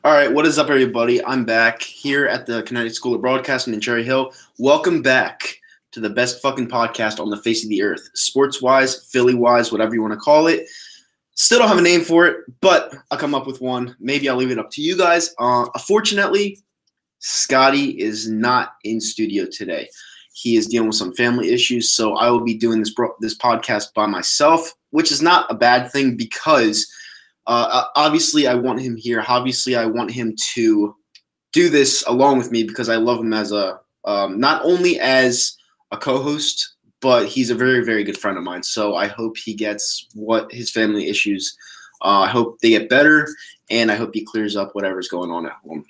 All right, what is up, everybody? I'm back here at the Connecticut School of Broadcasting in Cherry Hill. Welcome back to the best fucking podcast on the face of the earth. Sports-wise, Philly-wise, whatever you want to call it. Still don't have a name for it, but I'll come up with one. Maybe I'll leave it up to you guys. Unfortunately, Scotty is not in studio today. He is dealing with some family issues, so I will be doing this podcast by myself, which is not a bad thing because obviously I want him here. Obviously, I want him to do this along with me because I love him as not only as a co-host, but he's a very, very good friend of mine. So I hope he gets what his family issues. I hope they get better, and I hope he clears up whatever's going on at home.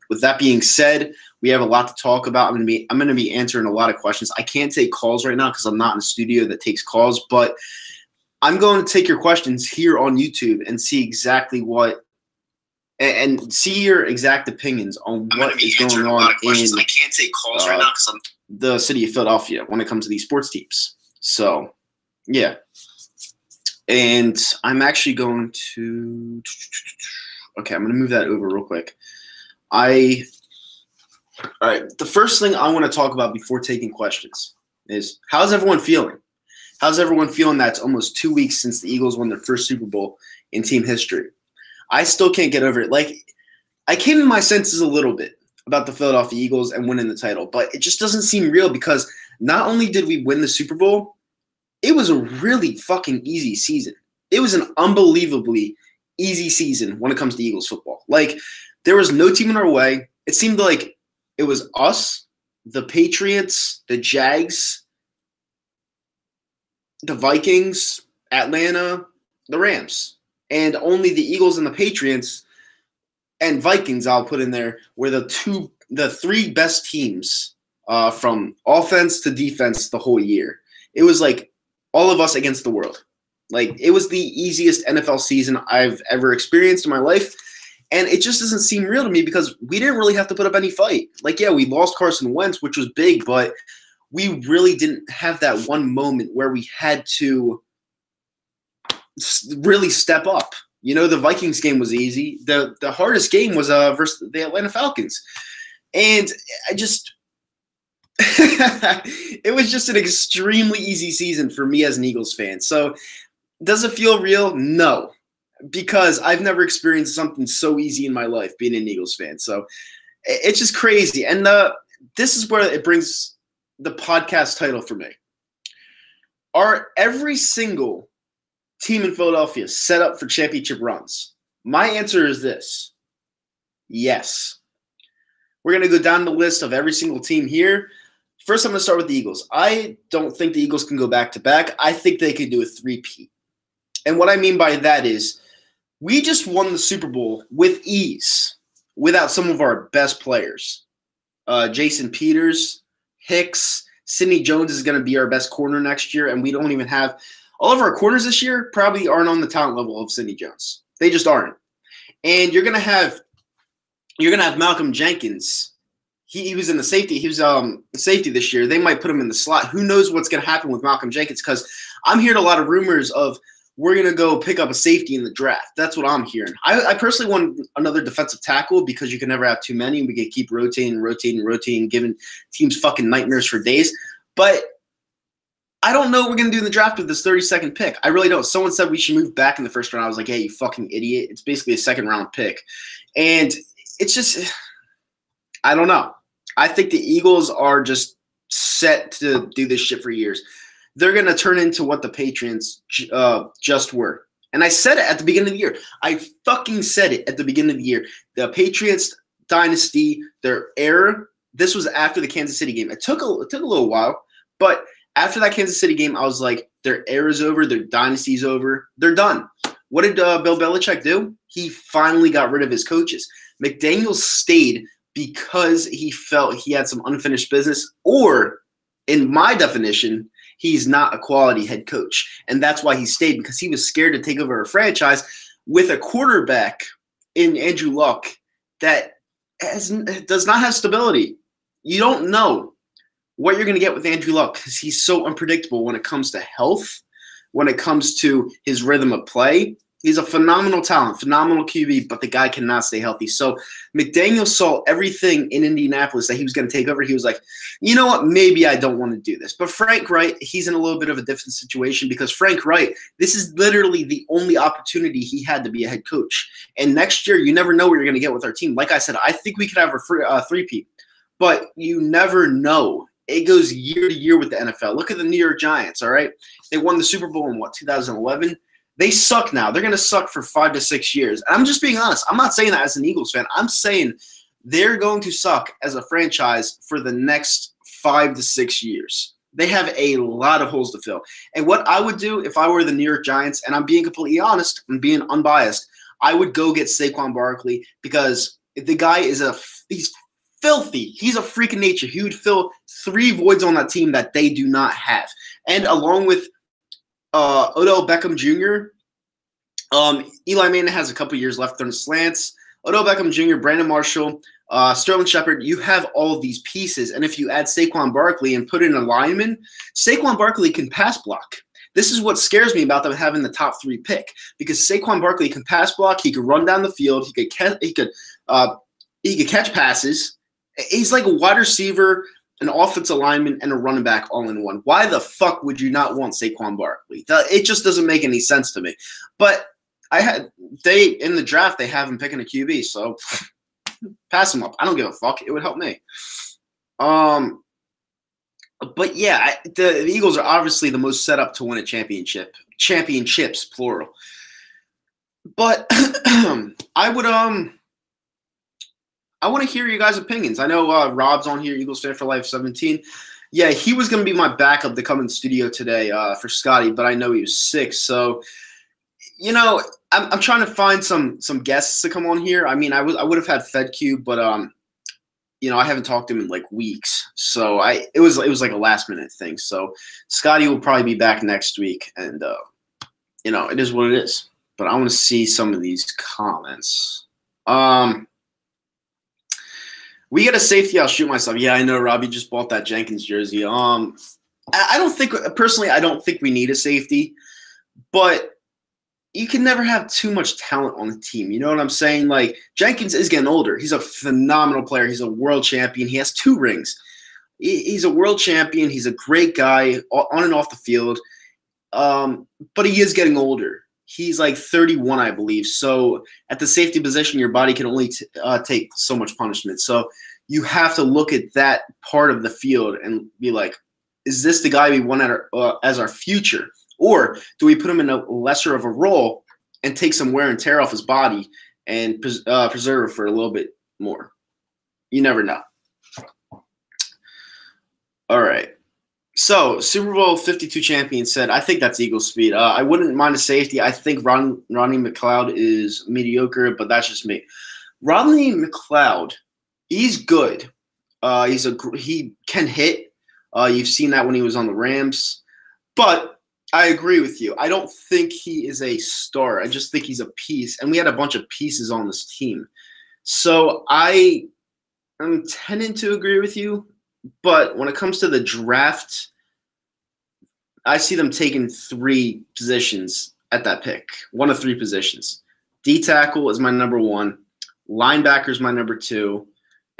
With that being said, we have a lot to talk about. I'm gonna be answering a lot of questions. I can't take calls right now because I'm not in a studio that takes calls, but I'm going to take your questions here on YouTube and see exactly what and see your exact opinions on what is going on in I can't take calls right now because I'm the city of Philadelphia when it comes to these sports teams. So, yeah. And I'm actually going to – okay, I'm going to move that over real quick. All right, the first thing I want to talk about before taking questions is how's everyone feeling? How's everyone feeling that it's almost 2 weeks since the Eagles won their first Super Bowl in team history? I still can't get over it. Like, I came to my senses a little bit about the Philadelphia Eagles and winning the title, but it just doesn't seem real because not only did we win the Super Bowl, it was a really fucking easy season. It was an unbelievably easy season when it comes to Eagles football. Like, there was no team in our way. It seemed like it was us, the Patriots, the Jags, the Vikings, Atlanta, the Rams. And only the Eagles and the Patriots and Vikings, I'll put in there, were the three best teams from offense to defense the whole year. It was like all of us against the world. Like, it was the easiest NFL season I've ever experienced in my life. And it just doesn't seem real to me because we didn't really have to put up any fight. Like, yeah, we lost Carson Wentz, which was big, but we really didn't have that one moment where we had to really step up. You know, the Vikings game was easy. The hardest game was versus the Atlanta Falcons. And I just – it was just an extremely easy season for me as an Eagles fan. So does it feel real? No. Because I've never experienced something so easy in my life being an Eagles fan. So it's just crazy. And this is where it brings the podcast title for me. Are every single team in Philadelphia set up for championship runs? My answer is this. Yes. We're going to go down the list of every single team here. First, I'm going to start with the Eagles. I don't think the Eagles can go back-to-back. I think they could do a three-peat. And what I mean by that is we just won the Super Bowl with ease without some of our best players. Jason Peters, Hicks, Sidney Jones is going to be our best corner next year, and we don't even have – all of our corners this year probably aren't on the talent level of Sidney Jones. They just aren't. And you're going to have Malcolm Jenkins. He was in the safety. He was safety this year. They might put him in the slot. Who knows what's going to happen with Malcolm Jenkins because I'm hearing a lot of rumors of – we're going to go pick up a safety in the draft. That's what I'm hearing. I personally want another defensive tackle because you can never have too many. We can keep rotating, giving teams fucking nightmares for days. But I don't know what we're going to do in the draft with this 32nd pick. I really don't. Someone said we should move back in the first round. I was like, hey, you fucking idiot. It's basically a second-round pick. And it's just – I don't know. I think the Eagles are just set to do this shit for years. They're going to turn into what the Patriots just were. And I said it at the beginning of the year. I fucking said it at the beginning of the year. The Patriots dynasty, their era, this was after the Kansas City game. It took a little while, but after that Kansas City game, I was like, their era's over, their dynasty's over, they're done. What did Bill Belichick do? He finally got rid of his coaches. McDaniels stayed because he felt he had some unfinished business, or in my definition, he's not a quality head coach. And that's why he stayed, because he was scared to take over a franchise with a quarterback in Andrew Luck that does not have stability. You don't know what you're going to get with Andrew Luck because he's so unpredictable when it comes to health, when it comes to his rhythm of play. He's a phenomenal talent, phenomenal QB, but the guy cannot stay healthy. So McDaniel saw everything in Indianapolis that he was going to take over. He was like, you know what? Maybe I don't want to do this. But Frank Wright, he's in a little bit of a different situation because Frank Wright, this is literally the only opportunity he had to be a head coach. And next year, you never know what you're going to get with our team. Like I said, I think we could have a three-peat, but you never know. It goes year to year with the NFL. Look at the New York Giants, all right? They won the Super Bowl in, 2011? They suck now. They're going to suck for 5 to 6 years. And I'm just being honest. I'm not saying that as an Eagles fan. I'm saying they're going to suck as a franchise for the next 5 to 6 years. They have a lot of holes to fill. And what I would do if I were the New York Giants, and I'm being completely honest, I'm being unbiased, I would go get Saquon Barkley because the guy he's filthy. He's a freak of nature. He would fill 3 voids on that team that they do not have. And along with Odell Beckham Jr. Eli Manning has a couple years left on the slants. Odell Beckham Jr., Brandon Marshall, Sterling Shepard, you have all of these pieces. And if you add Saquon Barkley and put in a lineman, Saquon Barkley can pass block. This is what scares me about them having the top 3 pick because Saquon Barkley can pass block. He could run down the field. He could catch passes. He's like a wide receiver, an offensive lineman, and a running back all in one. Why the fuck would you not want Saquon Barkley? It just doesn't make any sense to me. But in the draft, they have him picking a QB, so pass him up. I don't give a fuck. It would help me. But yeah, the Eagles are obviously the most set up to win a championship. Championships, plural. But I want to hear you guys' opinions. I know Rob's on here, Eagles Fan for Life 17. Yeah, he was going to be my backup to come in the studio today for Scotty, but I know he was sick. So, you know, I'm trying to find some guests to come on here. I mean, I would have had FedQ, but you know, I haven't talked to him in like weeks. So it was like a last minute thing. So Scotty will probably be back next week, and you know, it is what it is. But I want to see some of these comments. We get a safety, I'll shoot myself. Yeah, I know, Robbie just bought that Jenkins jersey. I don't think we need a safety, but you can never have too much talent on the team. You know what I'm saying? Like, Jenkins is getting older. He's a phenomenal player. He's a world champion. He has 2 rings. He's a world champion. He's a great guy on and off the field, but he is getting older. He's like 31, I believe. So at the safety position, your body can only take so much punishment. So you have to look at that part of the field and be like, is this the guy we want as our future? Or do we put him in a lesser of a role and take some wear and tear off his body and preserve it for a little bit more? You never know. All right. So, Super Bowl 52 champion said, I think that's Eagles speed. I wouldn't mind a safety. I think Rodney McLeod is mediocre, but that's just me. Rodney McLeod, he's good. He can hit. You've seen that when he was on the Rams. But I agree with you. I don't think he is a star. I just think he's a piece. And we had a bunch of pieces on this team. So I am tending to agree with you. But when it comes to the draft, I see them taking 3 positions at that pick. 1 of 3 positions. D-tackle is my number 1. Linebacker is my number 2.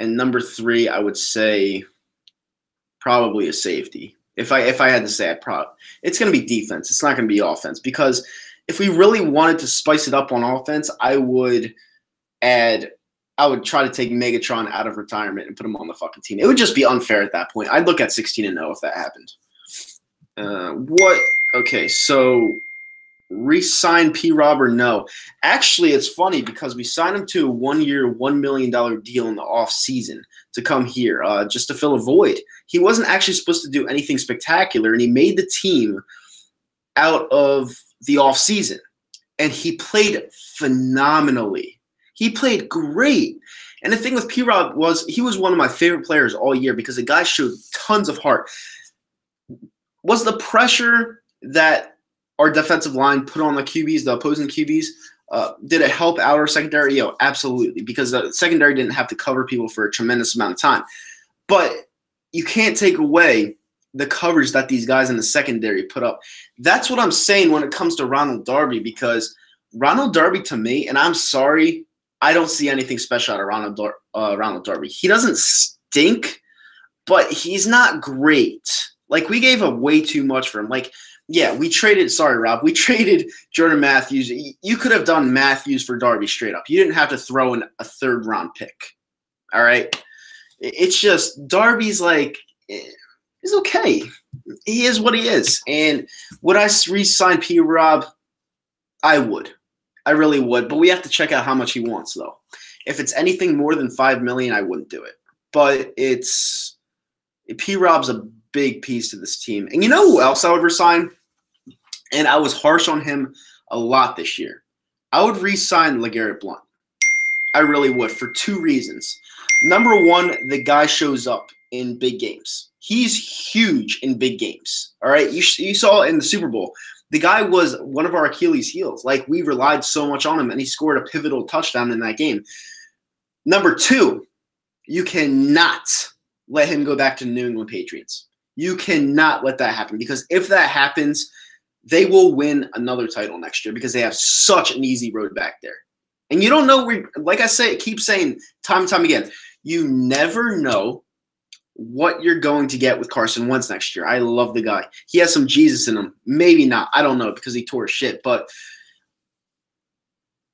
And number 3, I would say probably a safety. If I had to say, it's going to be defense. It's not going to be offense. Because if we really wanted to spice it up on offense, I would try to take Megatron out of retirement and put him on the fucking team. It would just be unfair at that point. I'd look at 16-0 if that happened. Okay, so re-sign P-Rob or no? Actually, it's funny because we signed him to a 1-year, $1 million deal in the offseason to come here just to fill a void. He wasn't actually supposed to do anything spectacular, and he made the team out of the offseason. And he played phenomenally. He played great. And the thing with P-Rob was he was one of my favorite players all year because the guy showed tons of heart. Was the pressure that our defensive line put on the QBs, the opposing QBs, did it help out our secondary? Absolutely, because the secondary didn't have to cover people for a tremendous amount of time. But you can't take away the coverage that these guys in the secondary put up. That's what I'm saying when it comes to Ronald Darby, because Ronald Darby to me, and I'm sorry, I don't see anything special out of Ronald Darby. He doesn't stink, but he's not great. Like, we gave up way too much for him. Like, yeah, we traded Jordan Matthews. You could have done Matthews for Darby straight up. You didn't have to throw in a third-round pick. All right? It's just Darby's like, he's okay. He is what he is. And would I re-sign P-Rob? I would. I really would. But we have to check out how much he wants, though. If it's anything more than $5 million, I wouldn't do it. But P-Rob's a big piece to this team. And you know who else I would resign? And I was harsh on him a lot this year. I would re-sign LeGarrette Blount. I really would, for two reasons. Number one, the guy shows up in big games. He's huge in big games. All right? You saw it in the Super Bowl. The guy was one of our Achilles' heels. Like, we relied so much on him, and he scored a pivotal touchdown in that game. Number two, you cannot let him go back to the New England Patriots. You cannot let that happen, because if that happens, they will win another title next year because they have such an easy road back there. And you don't know, like I say, keep saying time and time again, you never know what you're going to get with Carson Wentz next year. I love the guy. He has some Jesus in him. Maybe not. I don't know, because he tore shit. But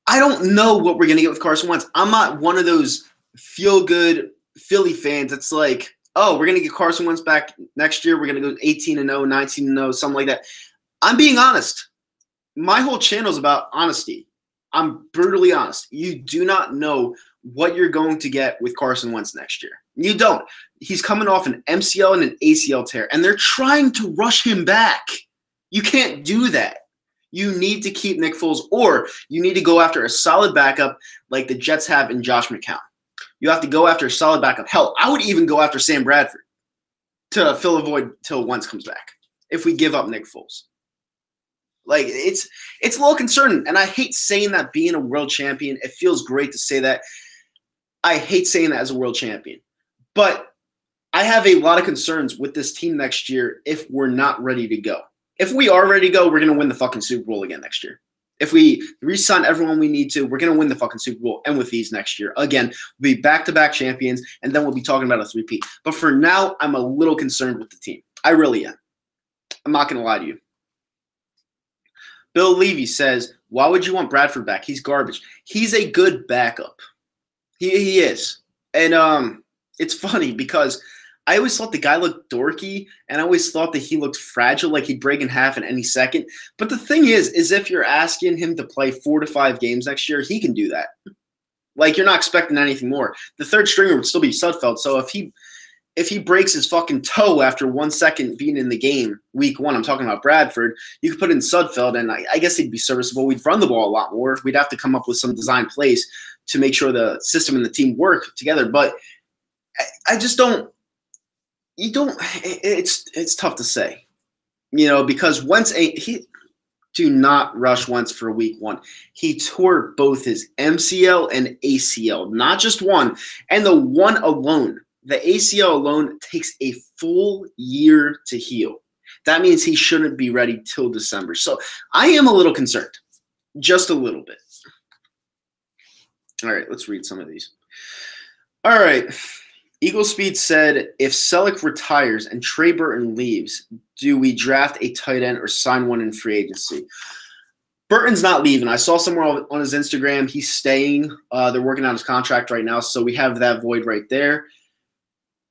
I don't know what we're going to get with Carson Wentz. I'm not one of those feel-good Philly fans that's like, oh, we're going to get Carson Wentz back next year. We're going to go 18-0, 19-0, something like that. I'm being honest. My whole channel is about honesty. I'm brutally honest. You do not know what you're going to get with Carson Wentz next year. You don't. He's coming off an MCL and an ACL tear, and they're trying to rush him back. You can't do that. You need to keep Nick Foles, or you need to go after a solid backup like the Jets have in Josh McCown. You have to go after a solid backup. Hell, I would even go after Sam Bradford to fill a void till Wentz comes back if we give up Nick Foles. Like, it's a little concerning, and I hate saying that being a world champion. It feels great to say that. I hate saying that as a world champion. But I have a lot of concerns with this team next year if we're not ready to go. If we are ready to go, we're going to win the fucking Super Bowl again next year. If we re-sign everyone we need to, we're going to win the fucking Super Bowl and with these next year. Again, we'll be back-to-back champions, and then we'll be talking about a three-peat. But for now, I'm a little concerned with the team. I really am. I'm not going to lie to you. Bill Levy says, why would you want Bradford back? He's garbage. He's a good backup. He is. And it's funny because I always thought the guy looked dorky, and I always thought that he looked fragile, like he'd break in half in any second. But the thing is if you're asking him to play 4 to 5 games next year, he can do that. Like, you're not expecting anything more. The third stringer would still be Sudfeld. So if he breaks his fucking toe after 1 second being in the game, week 1, I'm talking about Bradford, you could put in Sudfeld, and I guess he'd be serviceable. We'd run the ball a lot more. We'd have to come up with some design plays to make sure the system and the team work together. But I just don't – it's tough to say, because Wentz do not rush Wentz for week 1. He tore both his MCL and ACL, not just one. And the one alone, the ACL alone, takes a full year to heal. That means he shouldn't be ready till December. So I am a little concerned, just a little bit. All right, let's read some of these. All right. Eagle Speed said, if Selleck retires and Trey Burton leaves, do we draft a tight end or sign one in free agency? Burton's not leaving. I saw somewhere on his Instagram he's staying. They're working on his contract right now, so we have that void right there.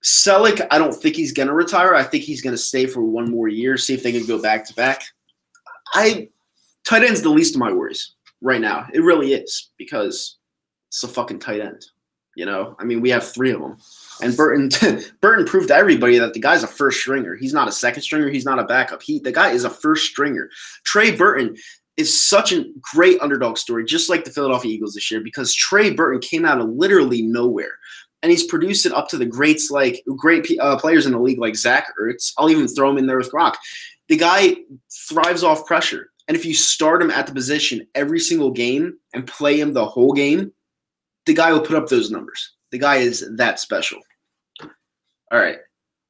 Selleck, I don't think he's going to retire. I think he's going to stay for 1 more year, see if they can go back-to-back. Tight end's the least of my worries right now. It really is, because it's a fucking tight end. I mean, we have 3 of them. And Burton proved to everybody that the guy's a first stringer. He's not a second stringer. He's not a backup. The guy is a first stringer. Trey Burton is such a great underdog story, just like the Philadelphia Eagles this year, because Trey Burton came out of literally nowhere. And he's produced it up to the greats, like great players in the league like Zach Ertz. I'll even throw him in there with Gronk. The guy thrives off pressure. And if you start him at the position every single game and play him the whole game, the guy will put up those numbers. The guy is that special. All right.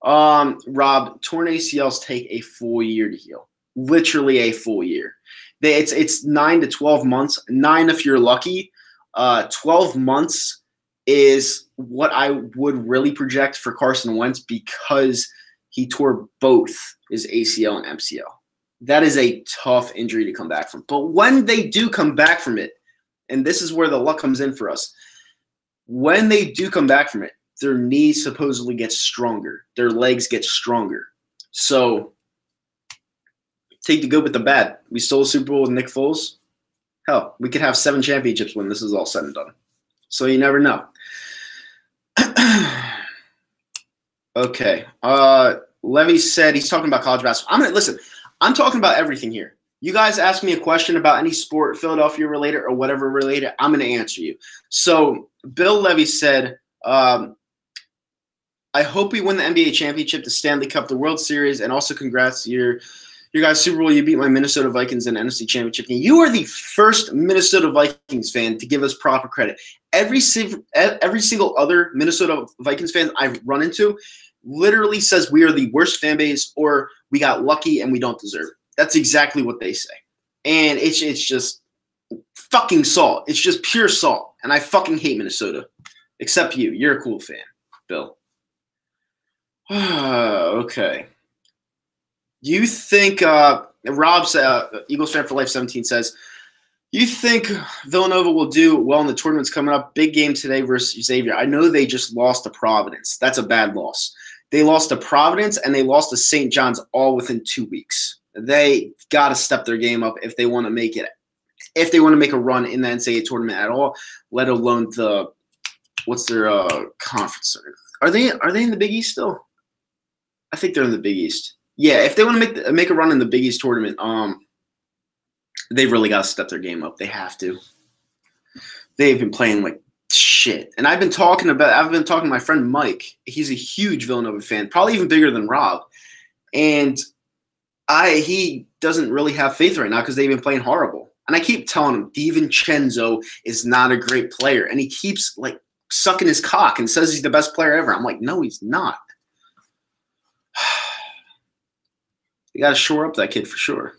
Rob, torn ACLs take a full year to heal. Literally a full year. It's 9 to 12 months. 9 if you're lucky. 12 months is what I would really project for Carson Wentz because he tore both his ACL and MCL. That is a tough injury to come back from. But when they do come back from it, and this is where the luck comes in for us, when they do come back from it, their knees supposedly get stronger. Their legs get stronger. So take the good with the bad. We stole a Super Bowl with Nick Foles. Hell, we could have 7 championships when this is all said and done. So you never know. Okay. Levy said he's talking about college basketball. I'm talking about everything here. You guys ask me a question about any sport, Philadelphia related or whatever related, I'm going to answer you. So Bill Levy said, I hope we win the NBA championship, the Stanley Cup, the World Series, and also congrats to your guys' Super Bowl. You beat my Minnesota Vikings in the NFC Championship game. You are the first Minnesota Vikings fan to give us proper credit. Every single other Minnesota Vikings fan I've run into literally says we are the worst fan base or we got lucky and we don't deserve it. That's exactly what they say. And it's just fucking salt. It's just pure salt. And I fucking hate Minnesota. Except you. You're a cool fan, Bill. Okay. Do you think Rob's Eagles fan for life 17 says, you think Villanova will do well in the tournaments coming up? Big game today versus Xavier. I know they just lost to Providence. That's a bad loss. They lost to Providence and they lost to St. John's all within 2 weeks. They got to step their game up if they want to make it. If they want to make a run in the NCAA tournament at all, let alone what's their conference? Are they in the Big East still? I think they're in the Big East. Yeah, if they want to make a run in the Big East tournament, they've really got to step their game up. They have to. They've been playing like shit. And I've been talking to my friend Mike. He's a huge Villanova fan, probably even bigger than Rob. And he doesn't really have faith right now because they've been playing horrible. And I keep telling him DiVincenzo is not a great player. And he keeps like sucking his cock and says he's the best player ever. I'm like, no, he's not. You got to shore up that kid for sure.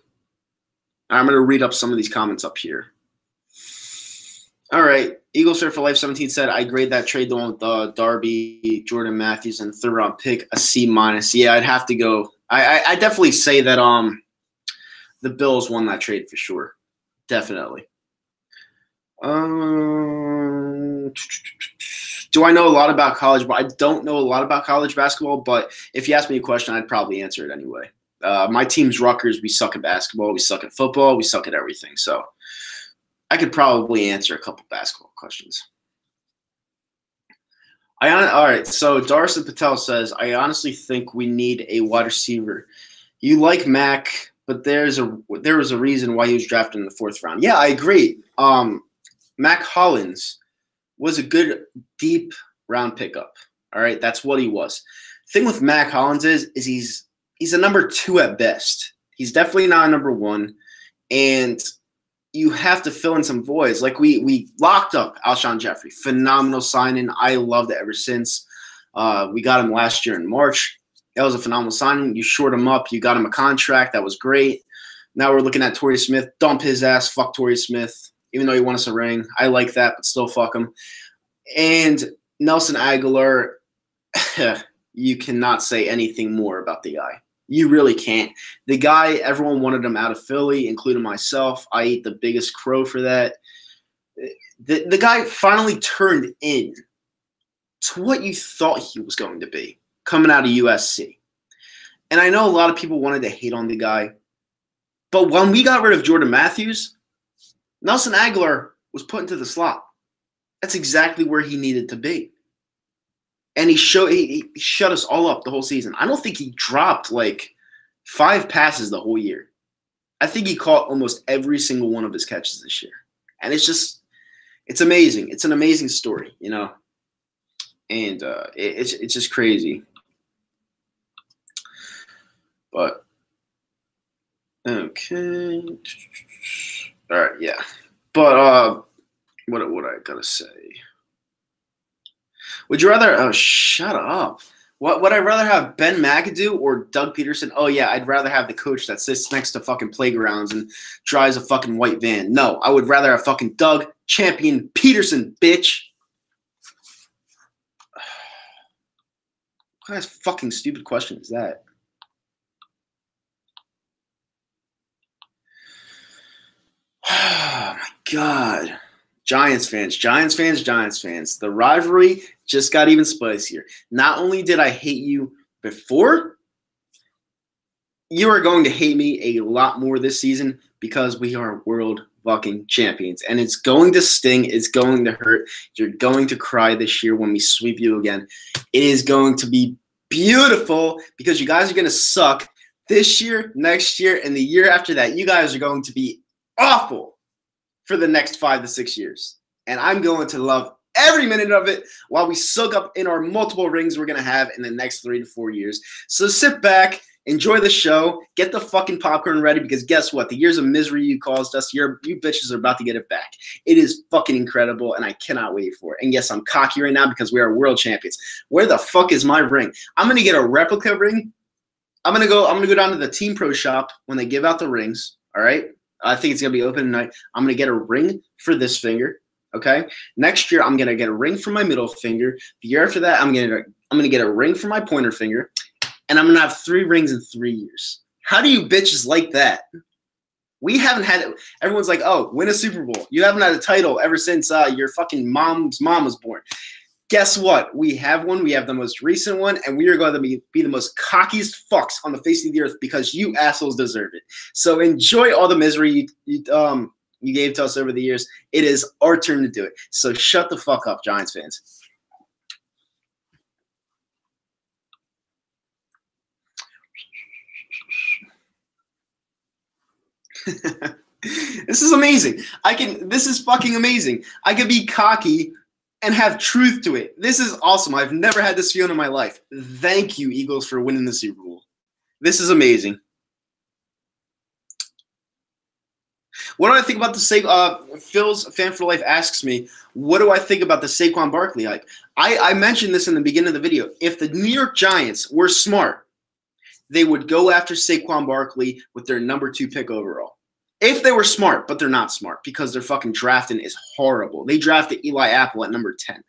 I'm going to read up some of these comments up here. All right. Eagles Fair for Life 17 said, I grade that trade, the one with Darby, Jordan Matthews, and third-round pick, a C-. Yeah, I'd have to go. I definitely say that the Bills won that trade for sure. Definitely. Do I know a lot about college? I don't know a lot about college basketball, but if you ask me a question, I'd probably answer it anyway. My team's Rutgers. We suck at basketball. We suck at football. We suck at everything. So I could probably answer a couple basketball questions. All right, so Darson Patel says, I honestly think we need a wide receiver. You like Mac, but there was a reason why he was drafted in the 4th round. Yeah, I agree. Mac Hollins was a good deep round pickup. All right, that's what he was. The thing with Mac Hollins is he's a number 2 at best. He's definitely not a number 1, and you have to fill in some voids. Like we locked up Alshon Jeffrey. Phenomenal signing. I loved it ever since. We got him last year in March. That was a phenomenal signing. You shored him up. You got him a contract. That was great. Now we're looking at Torrey Smith. Dump his ass. Fuck Torrey Smith. Even though he won us a ring. I like that, but still fuck him. And Nelson Aguilar, you cannot say anything more about the guy. You really can't. The guy, everyone wanted him out of Philly, including myself. I ate the biggest crow for that. The guy finally turned in to what you thought he was going to be coming out of USC. And I know a lot of people wanted to hate on the guy. But when we got rid of Jordan Matthews, Nelson Aguilar was put into the slot. That's exactly where he needed to be. And he shut us all up the whole season. I don't think he dropped like 5 passes the whole year. I think he caught almost every single one of his catches this year. And it's amazing. It's an amazing story, you know. And it's just crazy. But okay. All right, yeah. But what I gotta say? Would you rather? Oh, shut up. What would I rather have, Ben McAdoo or Doug Peterson? Oh yeah, I'd rather have the coach that sits next to fucking playgrounds and drives a fucking white van. No, I would rather have fucking Doug Champion Peterson, bitch. What kind of fucking stupid question is that? Oh my God. Giants fans. The rivalry just got even spicier. Not only did I hate you before, you are going to hate me a lot more this season because we are world fucking champions. And it's going to sting. It's going to hurt. You're going to cry this year when we sweep you again. It is going to be beautiful because you guys are going to suck this year, next year, and the year after that. You guys are going to be awful for the next 5 to 6 years. And I'm going to love every minute of it while we soak up in our multiple rings we're going to have in the next 3 to 4 years. So sit back, enjoy the show, get the fucking popcorn ready because guess what? The years of misery you caused us, you bitches are about to get it back. It is fucking incredible and I cannot wait for it. And yes, I'm cocky right now because we are world champions. Where the fuck is my ring? I'm going to get a replica ring. I'm going to go down to the Team Pro shop when they give out the rings, all right? I think it's going to be open tonight. I'm going to get a ring for this finger, okay? Next year, I'm going to get a ring for my middle finger. The year after that, I'm going to get a ring for my pointer finger, and I'm going to have 3 rings in 3 years. How do you bitches like that? We haven't had it. Everyone's like, oh, win a Super Bowl. You haven't had a title ever since your fucking mom's mom was born. Guess what? We have one. We have the most recent one, and we are going to be the most cockiest fucks on the face of the earth because you assholes deserve it. So enjoy all the misery you gave to us over the years. It is our turn to do it. So shut the fuck up, Giants fans. This is amazing. This is fucking amazing. I can be cocky and have truth to it. This is awesome. I've never had this feeling in my life. Thank you, Eagles, for winning the Super Bowl. This is amazing. What do I think about the Phil's Fan for Life asks me, what do I think about the Saquon Barkley hype? I mentioned this in the beginning of the video. If the New York Giants were smart, they would go after Saquon Barkley with their number 2 pick overall. If they were smart, but they're not smart because their fucking drafting is horrible. They drafted Eli Apple at number 10.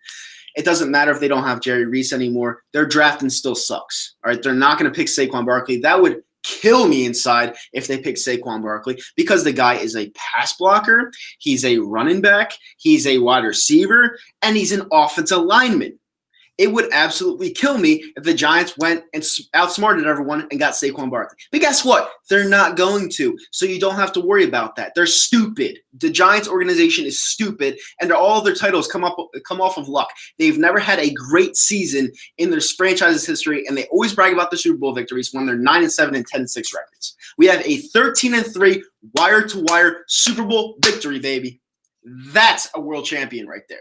It doesn't matter if they don't have Jerry Reese anymore. Their drafting still sucks. All right, they're not going to pick Saquon Barkley. That would kill me inside if they pick Saquon Barkley because the guy is a pass blocker, he's a running back, he's a wide receiver, and he's an offensive lineman. It would absolutely kill me if the Giants went and outsmarted everyone and got Saquon Barkley. But guess what? They're not going to, so you don't have to worry about that. They're stupid. The Giants organization is stupid, and all of their titles come off of luck. They've never had a great season in their franchise's history, and they always brag about the Super Bowl victories when they're 9-7 and 10-6 records. We have a 13-3 wire-to-wire Super Bowl victory, baby. That's a world champion right there.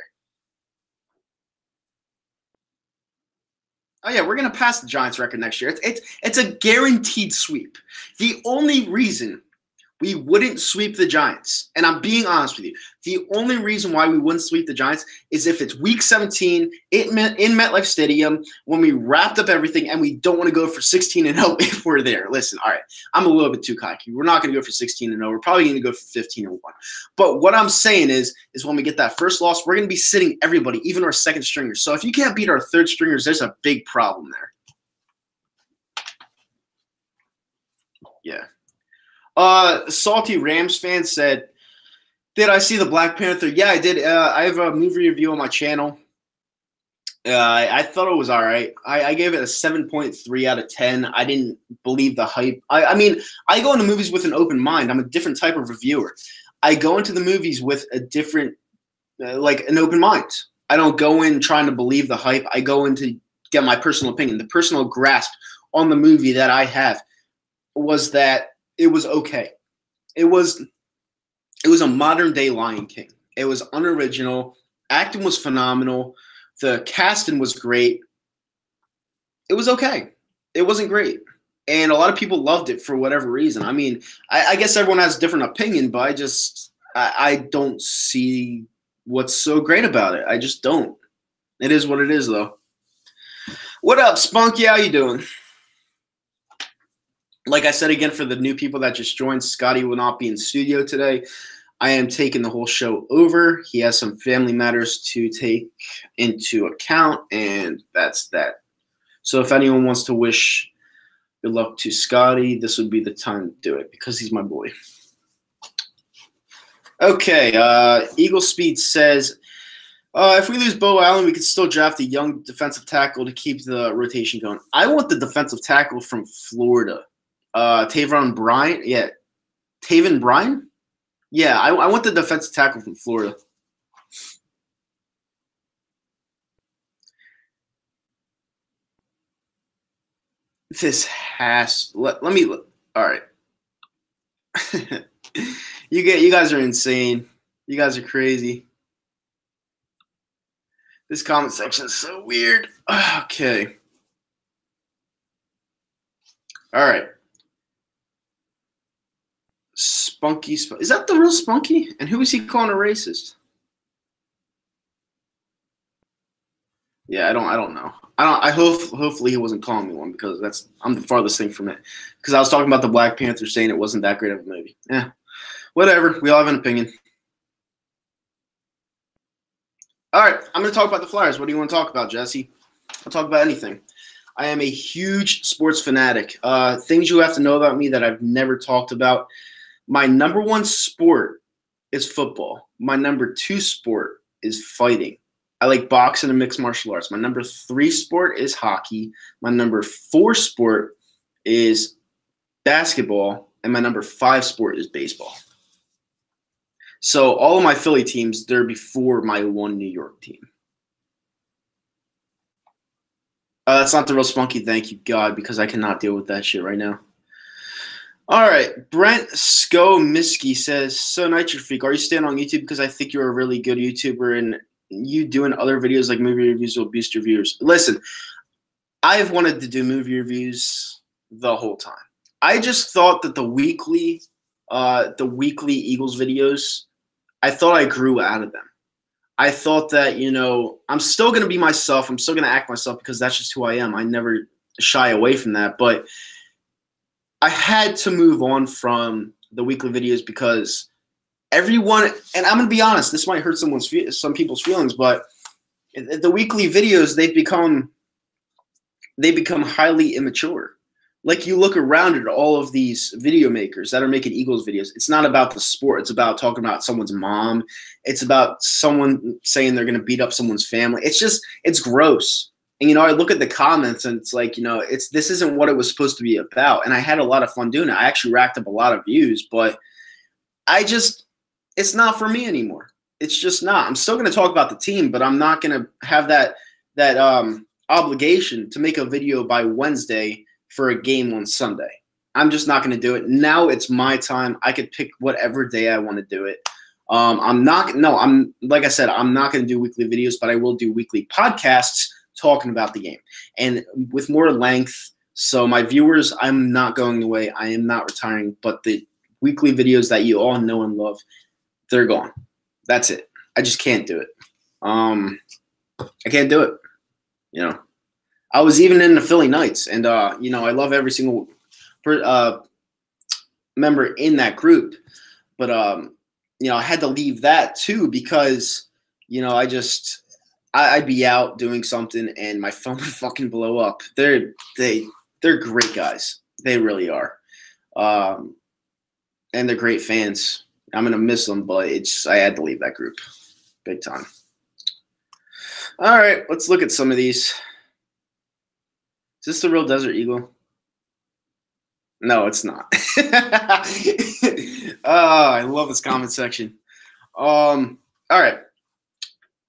Oh, yeah, we're going to pass the Giants record next year. It's a guaranteed sweep. The only reason we wouldn't sweep the Giants, and I'm being honest with you, the only reason why we wouldn't sweep the Giants is if it's Week 17 in MetLife Stadium when we wrapped up everything and we don't want to go for 16-0 if we're there. Listen, all right, I'm a little bit too cocky. We're not going to go for 16-0. We're probably going to go for 15-1. But what I'm saying is when we get that first loss, we're going to be sitting everybody, even our second stringers. So if you can't beat our third stringers, there's a big problem there. Yeah. Salty Rams fan said, did I see the Black Panther? Yeah, I did. I have a movie review on my channel. I thought it was all right. I gave it a 7.3 out of 10. I didn't believe the hype. I mean, I go into movies with an open mind. I'm a different type of reviewer. I go into the movies with a different, like an open mind. I don't go in trying to believe the hype. I go in to get my personal opinion. The personal grasp on the movie that I have was that it was okay. It was a modern day Lion King. It was unoriginal. Acting was phenomenal. The casting was great. It was okay. It wasn't great. And a lot of people loved it for whatever reason. I mean, I guess everyone has a different opinion, but I don't see what's so great about it. I just don't. It is what it is, though. What up, Spunky? How you doing? Like I said again, for the new people that just joined, Scotty will not be in studio today. I am taking the whole show over. He has some family matters to take into account, and that's that. So if anyone wants to wish good luck to Scotty, this would be the time to do it because he's my boy. Okay, Eagle Speed says, if we lose Bo Allen, we could still draft a young defensive tackle to keep the rotation going. I want the defensive tackle from Florida. Taven Bryan? Yeah. Taven Bryan? Yeah, I want the defensive tackle from Florida. This has let me look. All right. You guys are insane. You guys are crazy. This comment section is so weird. Okay. All right. Spunky. Is that the real Spunky? And who is he calling a racist? Yeah, I don't know. Hopefully he wasn't calling me one because I'm the farthest thing from it. Because I was talking about the Black Panther saying it wasn't that great of a movie. Yeah. Whatever. We all have an opinion. All right, I'm going to talk about the Flyers. What do you want to talk about, Jesse? I'll talk about anything. I am a huge sports fanatic. Things you have to know about me that I've never talked about. My number one sport is football. My number two sport is fighting. I like boxing and mixed martial arts. My number three sport is hockey. My number four sport is basketball. And my number five sport is baseball. So all of my Philly teams, they're before my one New York team. That's not the real Spunky, thank you, God, because I cannot deal with that shit right now. All right, Brent Skomiski says, so Nitro Freak, are you staying on YouTube? Because I think you're a really good YouTuber and you doing other videos like movie reviews will boost your viewers. Listen, I've wanted to do movie reviews the whole time. I just thought that the weekly Eagles videos, I thought I grew out of them. I thought that, I'm still going to be myself. I'm still going to act myself because that's just who I am. I never shy away from that. But I had to move on from the weekly videos because everyone, and I'm going to be honest, this might hurt some people's feelings, but the weekly videos, they've become highly immature. Like you look around at all of these video makers that are making Eagles videos. It's not about the sport. It's about talking about someone's mom. It's about someone saying they're going to beat up someone's family. It's gross. And, I look at the comments and it's like, this isn't what it was supposed to be about. And I had a lot of fun doing it. I actually racked up a lot of views, but it's not for me anymore. It's just not. I'm still going to talk about the team, but I'm not going to have that obligation to make a video by Wednesday for a game on Sunday. I'm just not going to do it. Now it's my time. I could pick whatever day I want to do it. Like I said, I'm not going to do weekly videos, but I will do weekly podcasts talking about the game and with more length. So my viewers, I'm not going away. I am not retiring, but the weekly videos that you all know and love, they're gone. That's it. I just can't do it. I can't do it. I was even in the Philly Knights, and I love every single member in that group, but I had to leave that too because I'd be out doing something and my phone would fucking blow up. They're great guys, they really are, and they're great fans. I'm gonna miss them, but I had to leave that group, big time. All right, let's look at some of these. Is this the real Desert Eagle? No, it's not. I love this comment section. All right.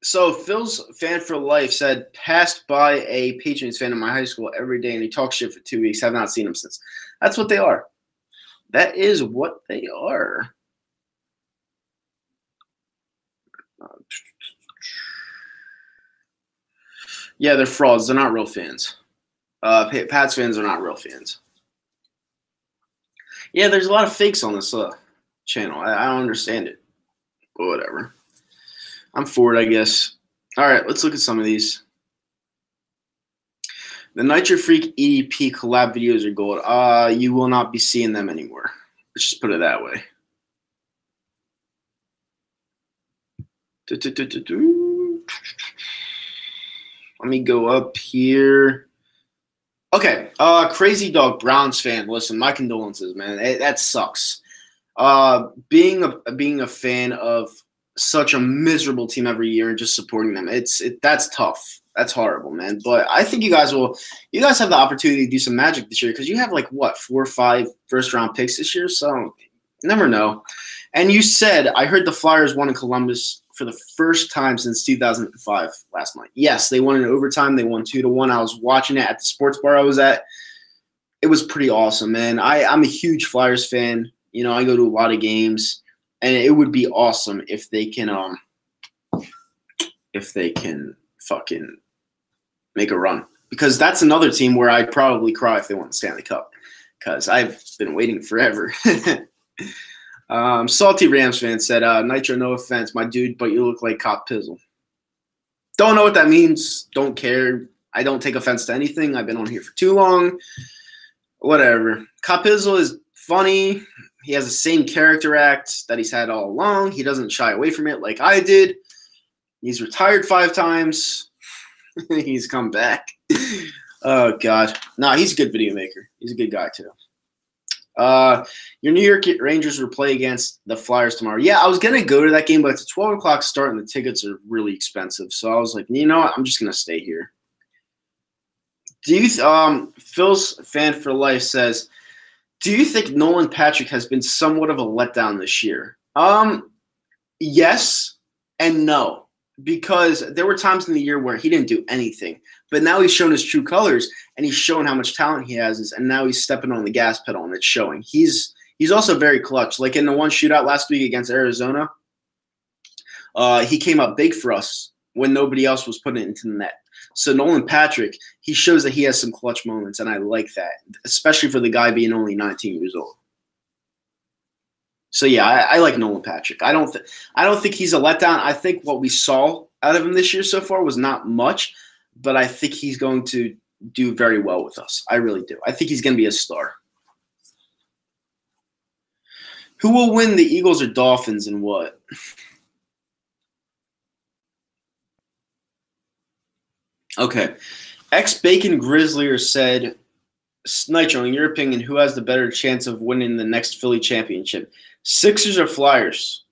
So Phil's fan for life said, passed by a Patriots fan in my high school every day and he talked shit for 2 weeks. Have not seen him since. That's what they are. That is what they are. Yeah, they're frauds. They're not real fans. Pats fans are not real fans. Yeah, there's a lot of fakes on this channel. I don't understand it. But whatever. I'm for it, I guess. All right, let's look at some of these. The Nitro Freak EDP collab videos are gold. You will not be seeing them anymore. Let's just put it that way. Let me go up here. Okay, Crazy Dog Browns fan. Listen, my condolences, man. That sucks. Being a fan of such a miserable team every year and just supporting them, that's tough. That's horrible, man. But I think you guys have the opportunity to do some magic this year because you have like what 4 or 5 first-round picks this year, so you never know. And you said I heard the Flyers won in Columbus for the first time since 2005 last night. Yes, they won in overtime. They won 2-1. I was watching it at the sports bar I was at. It was pretty awesome, man. I'm a huge Flyers fan. You know, I go to a lot of games, and it would be awesome if they can fucking make a run. Because that's another team where I'd probably cry if they won the Stanley Cup. Because I've been waiting forever. Salty Rams fan said, Nitro, no offense, my dude, but you look like Cop Pizzle. Don't know what that means. Don't care. I don't take offense to anything. I've been on here for too long. Whatever. Cop Pizzle is funny. He has the same character act that he's had all along. He doesn't shy away from it like I did. He's retired 5 times. He's come back. Oh, God. Nah, he's a good video maker. He's a good guy, too. Your New York Rangers will play against the Flyers tomorrow. Yeah, I was going to go to that game, but it's a 12 o'clock start, and the tickets are really expensive. So I was like, you know what? I'm just going to stay here. Phil's fan for life says, do you think Nolan Patrick has been somewhat of a letdown this year? Yes and no, because there were times in the year where he didn't do anything, but now he's shown his true colors and he's shown how much talent he has, and now he's stepping on the gas pedal and it's showing. He's also very clutch. Like in the one shootout last week against Arizona, he came up big for us when nobody else was putting it into the net. So Nolan Patrick, he shows that he has some clutch moments, and I like that, especially for the guy being only 19 years old. So yeah, I like Nolan Patrick. I don't think he's a letdown. I think what we saw out of him this year so far was not much, but I think he's going to do very well with us. I really do. I think he's going to be a star. Who will win, the Eagles or Dolphins, and what? Okay. Ex-Bacon Grizzlier said, Nitro, in your opinion, who has the better chance of winning the next Philly championship? Sixers or Flyers?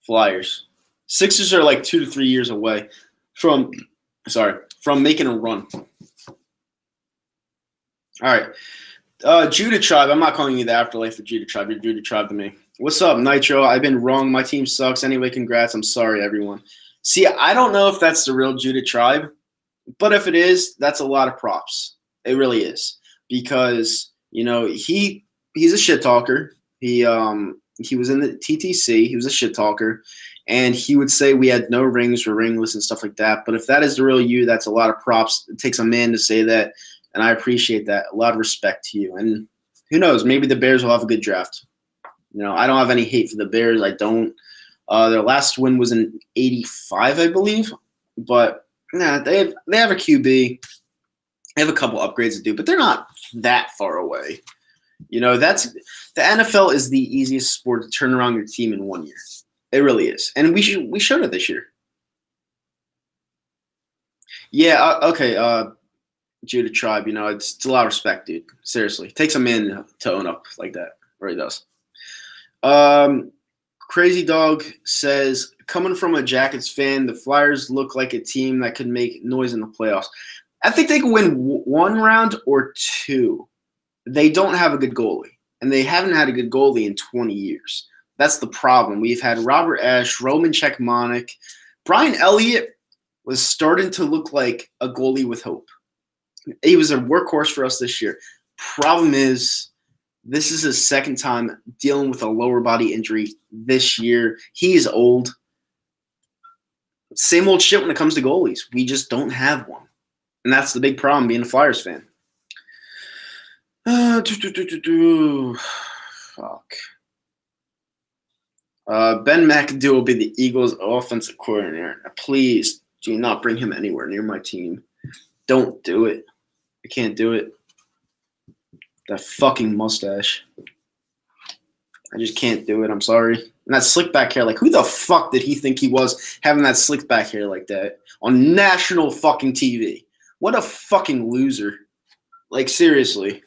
Flyers. Sixers are like 2 to 3 years away from making a run. All right. Judah Tribe. I'm not calling you the Afterlife of Judah Tribe. You're Judah Tribe to me. What's up, Nitro? I've been wrong. My team sucks. Anyway, congrats. I'm sorry, everyone. See, I don't know if that's the real Judah Tribe, but if it is, that's a lot of props. It really is. Because, you know, he's a shit talker. He was in the TTC. He was a shit talker. And he would say we had no rings, we're ringless and stuff like that. But if that is the real you, that's a lot of props. It takes a man to say that, and I appreciate that. A lot of respect to you. And who knows, maybe the Bears will have a good draft. You know, I don't have any hate for the Bears. I don't. Their last win was in '85, I believe. But nah, they have a QB. They have a couple upgrades to do, but they're not that far away. You know, the NFL is the easiest sport to turn around your team in 1 year. It really is, and we showed it this year. Yeah, okay. Judah Tribe, you know, it's a lot of respect, dude. Seriously, it takes a man to own up like that. It really does. Crazy Dog says, coming from a Jackets fan, the Flyers look like a team that could make noise in the playoffs. I think they can win 1 round or 2. They don't have a good goalie, and they haven't had a good goalie in 20 years. That's the problem. We've had Robert Ashe, Roman Czechmanek. Brian Elliott was starting to look like a goalie with hope. He was a workhorse for us this year. Problem is, this is his second time dealing with a lower body injury this year. He is old. Same old shit when it comes to goalies. We just don't have one. And that's the big problem being a Flyers fan. Fuck. Ben McAdoo will be the Eagles' offensive coordinator. Please do not bring him anywhere near my team. don't do it. I can't do it. That fucking mustache. I just can't do it. I'm sorry. And that slick back hair, like, who the fuck did he think he was having that slick back hair like that on national fucking TV? What a fucking loser. Like, seriously.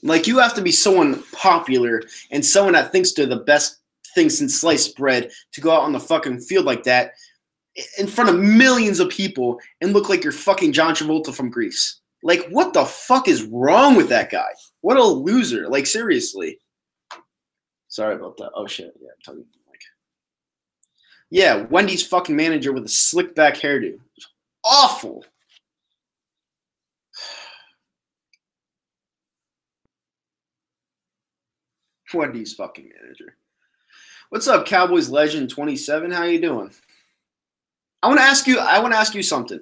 Like, you have to be someone popular and someone that thinks they're the best thing since sliced bread to go out on the fucking field like that in front of millions of people and look like you're fucking John Travolta from Grease. Like, what the fuck is wrong with that guy? What a loser. Like, seriously. Sorry about that. Oh, shit. Yeah, I'm talking like. Yeah, Wendy's fucking manager with a slick back hairdo. Awful. Wendy's fucking manager. What's up, Cowboys legend 27? How you doing? I want to ask you something.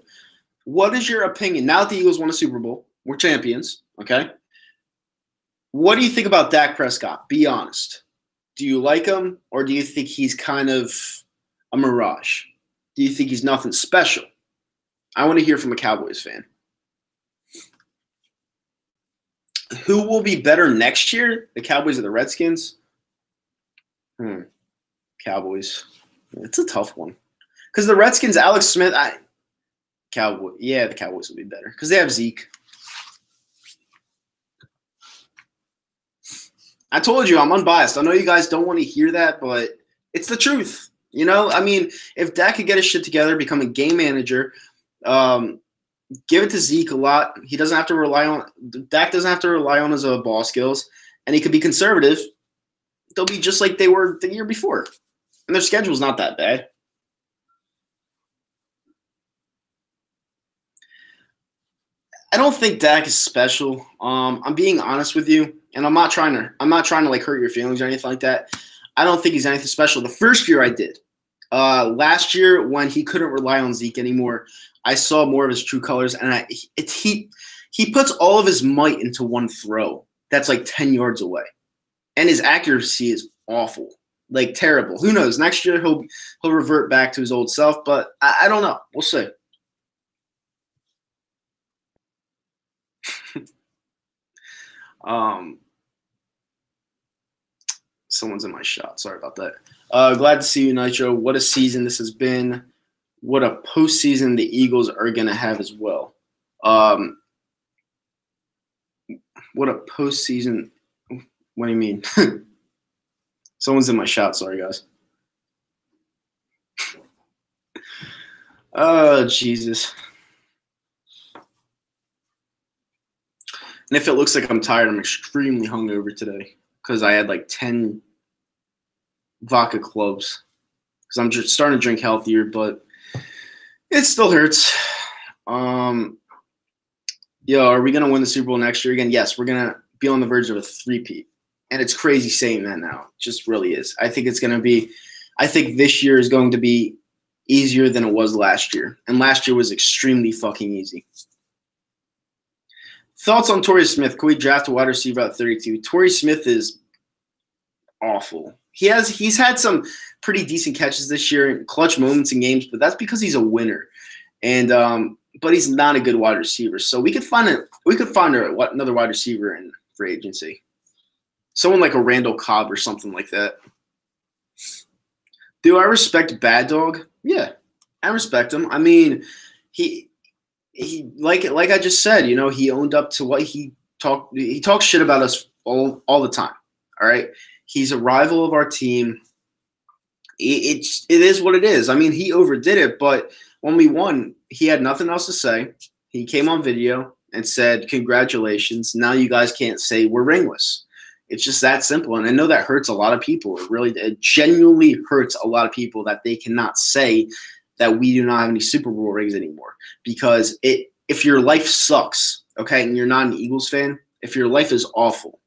What is your opinion now that the Eagles won a Super Bowl? We're champions, okay? What do you think about Dak Prescott? Be honest. Do you like him, or do you think he's kind of a mirage? Do you think he's nothing special? I want to hear from a Cowboys fan. Who will be better next year, the Cowboys or the Redskins? Cowboys. It's a tough one. Because the Redskins, Alex Smith, the Cowboys will be better. Because they have Zeke. I told you, I'm unbiased. I know you guys don't want to hear that, but it's the truth. You know, I mean, if Dak could get his shit together, become a game manager, give it to Zeke a lot. Dak doesn't have to rely on his ball skills, and he could be conservative. They'll be just like they were the year before, and their schedule's not that bad. I don't think Dak is special. I'm being honest with you, and I'm not trying to like hurt your feelings or anything like that. I don't think he's anything special. The first year I did. Last year when he couldn't rely on Zeke anymore, I saw more of his true colors, and he puts all of his might into one throw that's like 10 yards away, and his accuracy is awful, like terrible. Who knows? Next year he'll revert back to his old self, but I don't know. We'll see. Someone's in my shot. Sorry about that. Glad to see you, Nitro. What a season this has been. What a postseason the Eagles are going to have as well. What a postseason. What do you mean? Someone's in my shot. Sorry, guys. Oh, Jesus. And if it looks like I'm tired, I'm extremely hungover today because I had like 10 vodka clubs because I'm just starting to drink healthier, but it still hurts. Are we going to win the Super Bowl next year again? Yes, we're going to be on the verge of a three-peat. And it's crazy saying that now. It just really is. I think this year is going to be easier than it was last year. And last year was extremely fucking easy. Thoughts on Torrey Smith? Could we draft a wide receiver at 32? Torrey Smith is awful. He's had some pretty decent catches this year, clutch moments in games, but that's because he's a winner. And but he's not a good wide receiver. So we could find another wide receiver in free agency. Someone like a Randall Cobb or something like that. Do I respect Bad Dog? Yeah, I respect him. I mean, he like I just said, you know, he owned up to what he talks shit about us all the time. All right. He's a rival of our team. It is what it is. I mean, he overdid it, but when we won, he had nothing else to say. He came on video and said, "Congratulations. Now you guys can't say we're ringless." It's just that simple. And I know that hurts a lot of people. It genuinely hurts a lot of people that they cannot say that we do not have any Super Bowl rings anymore. Because if your life sucks, okay, and you're not an Eagles fan, if your life is awful,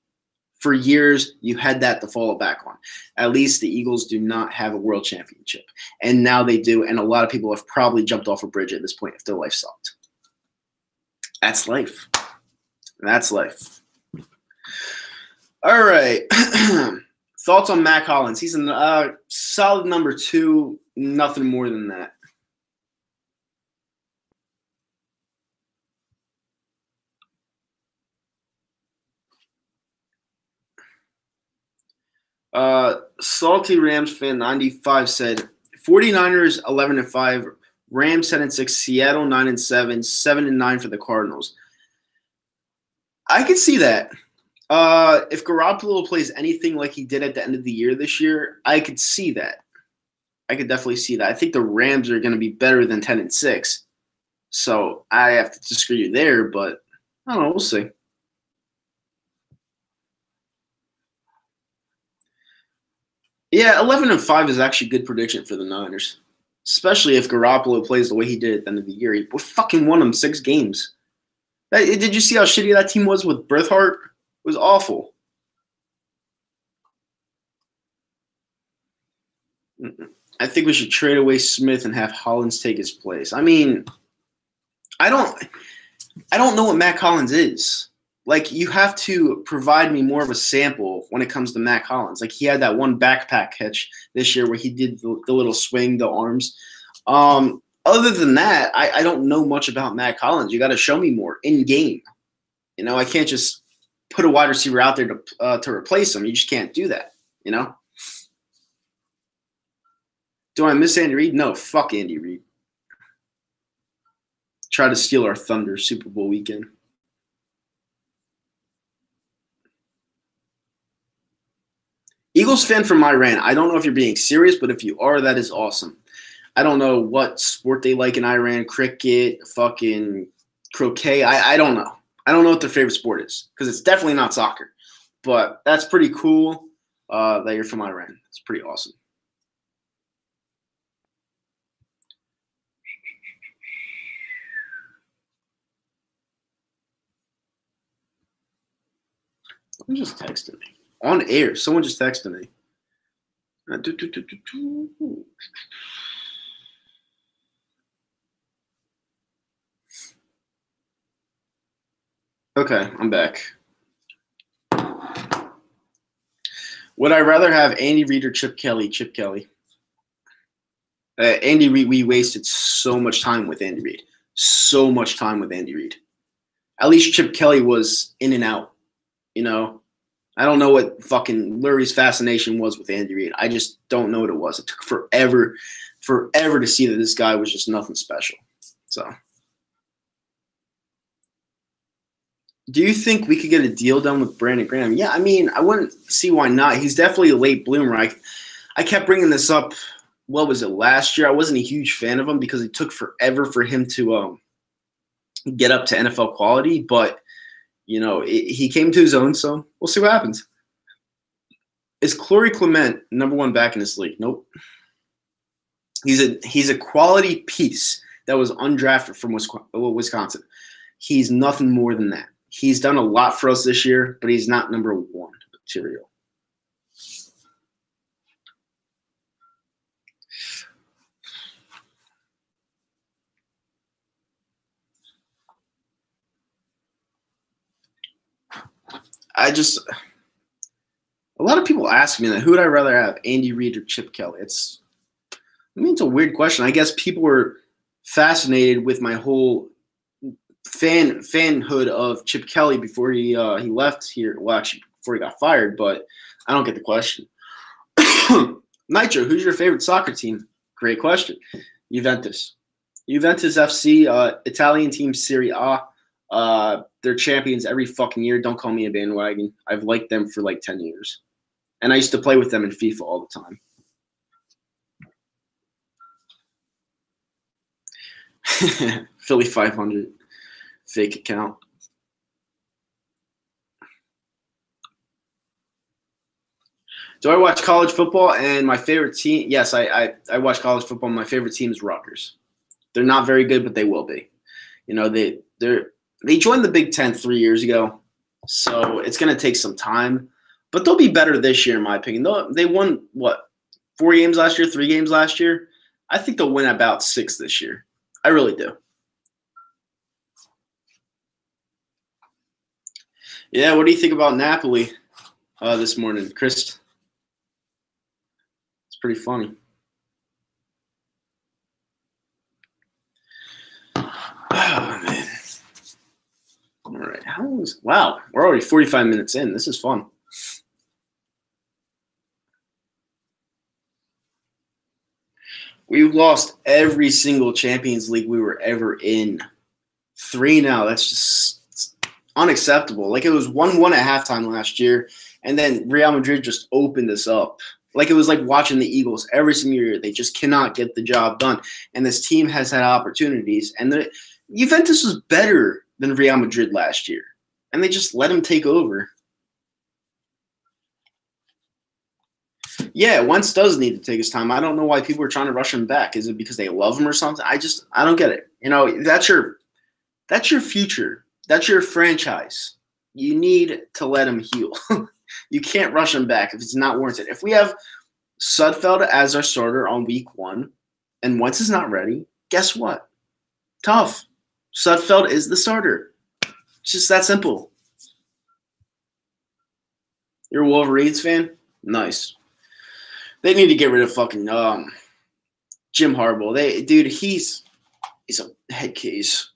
for years you had that to fall back on. At least the Eagles do not have a world championship. And now they do, and a lot of people have probably jumped off a bridge at this point if their life sucked. That's life. That's life. All right. Thoughts on Mack Hollins? He's a solid number 2, nothing more than that. Salty Rams fan 95 said 49ers 11-5, Rams 10-6, Seattle 9-7, 7-9 for the Cardinals. I could see that. If Garoppolo plays anything like he did at the end of the year this year, I could see that. I could definitely see that. I think the Rams are going to be better than 10-6. So I have to disagree with you there, but I don't know. We'll see. Yeah, 11-5 is actually a good prediction for the Niners, especially if Garoppolo plays the way he did at the end of the year. He fucking won them 6 games. Did you see how shitty that team was with Berthart? It was awful. I think we should trade away Smith and have Hollins take his place. I mean, I don't know what Matt Collins is. Like, you have to provide me more of a sample when it comes to Matt Collins. Like, he had that one backpack catch this year where he did the little swing, the arms. Other than that, I don't know much about Matt Collins. You got to show me more in game. You know, I can't just put a wide receiver out there to replace him. You just can't do that. You know. Do I miss Andy Reid? No, fuck Andy Reid. Try to steal our thunder Super Bowl weekend. Eagles fan from Iran. I don't know if you're being serious, but if you are, that is awesome. I don't know what sport they like in Iran. Cricket, fucking croquet. I don't know. I don't know what their favorite sport is because it's definitely not soccer. But that's pretty cool that you're from Iran. It's pretty awesome. Someone just texted me. On air. Someone just texted me. Okay, I'm back. Would I rather have Andy Reid or Chip Kelly? Chip Kelly. Andy Reid, we wasted so much time with Andy Reid. So much time with Andy Reid. At least Chip Kelly was in and out. You know, I don't know what fucking Lurie's fascination was with Andy Reid. I just don't know what it was. It took forever to see that this guy was just nothing special. So, do you think we could get a deal done with Brandon Graham? Yeah, I mean, I wouldn't see why not. He's definitely a late bloomer. I kept bringing this up. What was it, last year? I wasn't a huge fan of him because it took forever for him to get up to NFL quality. But, you know, he came to his own, so we'll see what happens. Is Corey Clement number 1 back in this league? Nope. He's a quality piece that was undrafted from Wisconsin. He's nothing more than that. He's done a lot for us this year, but he's not number 1 material. A lot of people ask me that, who would I rather have, Andy Reid or Chip Kelly? It's a weird question. I guess people were fascinated with my whole fanhood of Chip Kelly before he left here. Well, actually, before he got fired, but I don't get the question. Nitro, who's your favorite soccer team? Great question. Juventus FC, Italian team Serie A. They're champions every fucking year. Don't call me a bandwagon. I've liked them for like 10 years. And I used to play with them in FIFA all the time. Philly 500 fake account. Do I watch college football and my favorite team? Yes, I watch college football. My favorite team is Rutgers. They're not very good, but they will be. You know, they joined the Big Ten 3 years ago, so it's going to take some time. But they'll be better this year, in my opinion. They won, 4 games last year, 3 games last year? I think they'll win about 6 this year. I really do. Yeah, what do you think about Napoli this morning, Chris? It's pretty funny. Oh, man. All right. Wow, we're already 45 minutes in. This is fun. We've lost every single Champions League we were ever in. 3 now. That's just unacceptable. Like, it was 1-1 at halftime last year, and then Real Madrid just opened us up. Like, it was like watching the Eagles every single year. They just cannot get the job done. And this team has had opportunities. And the Juventus was better than Real Madrid last year. And they just let him take over. Yeah, Wentz does need to take his time. I don't know why people are trying to rush him back. Is it because they love him or something? I don't get it. You know, that's your future. That's your franchise. You need to let him heal. You can't rush him back if it's not warranted. If we have Sudfeld as our starter on week 1 and Wentz is not ready, guess what? Tough. Sudfeld is the starter. It's just that simple. You're a Wolverines fan? Nice. They need to get rid of fucking Jim Harbaugh. Dude, he's a head case.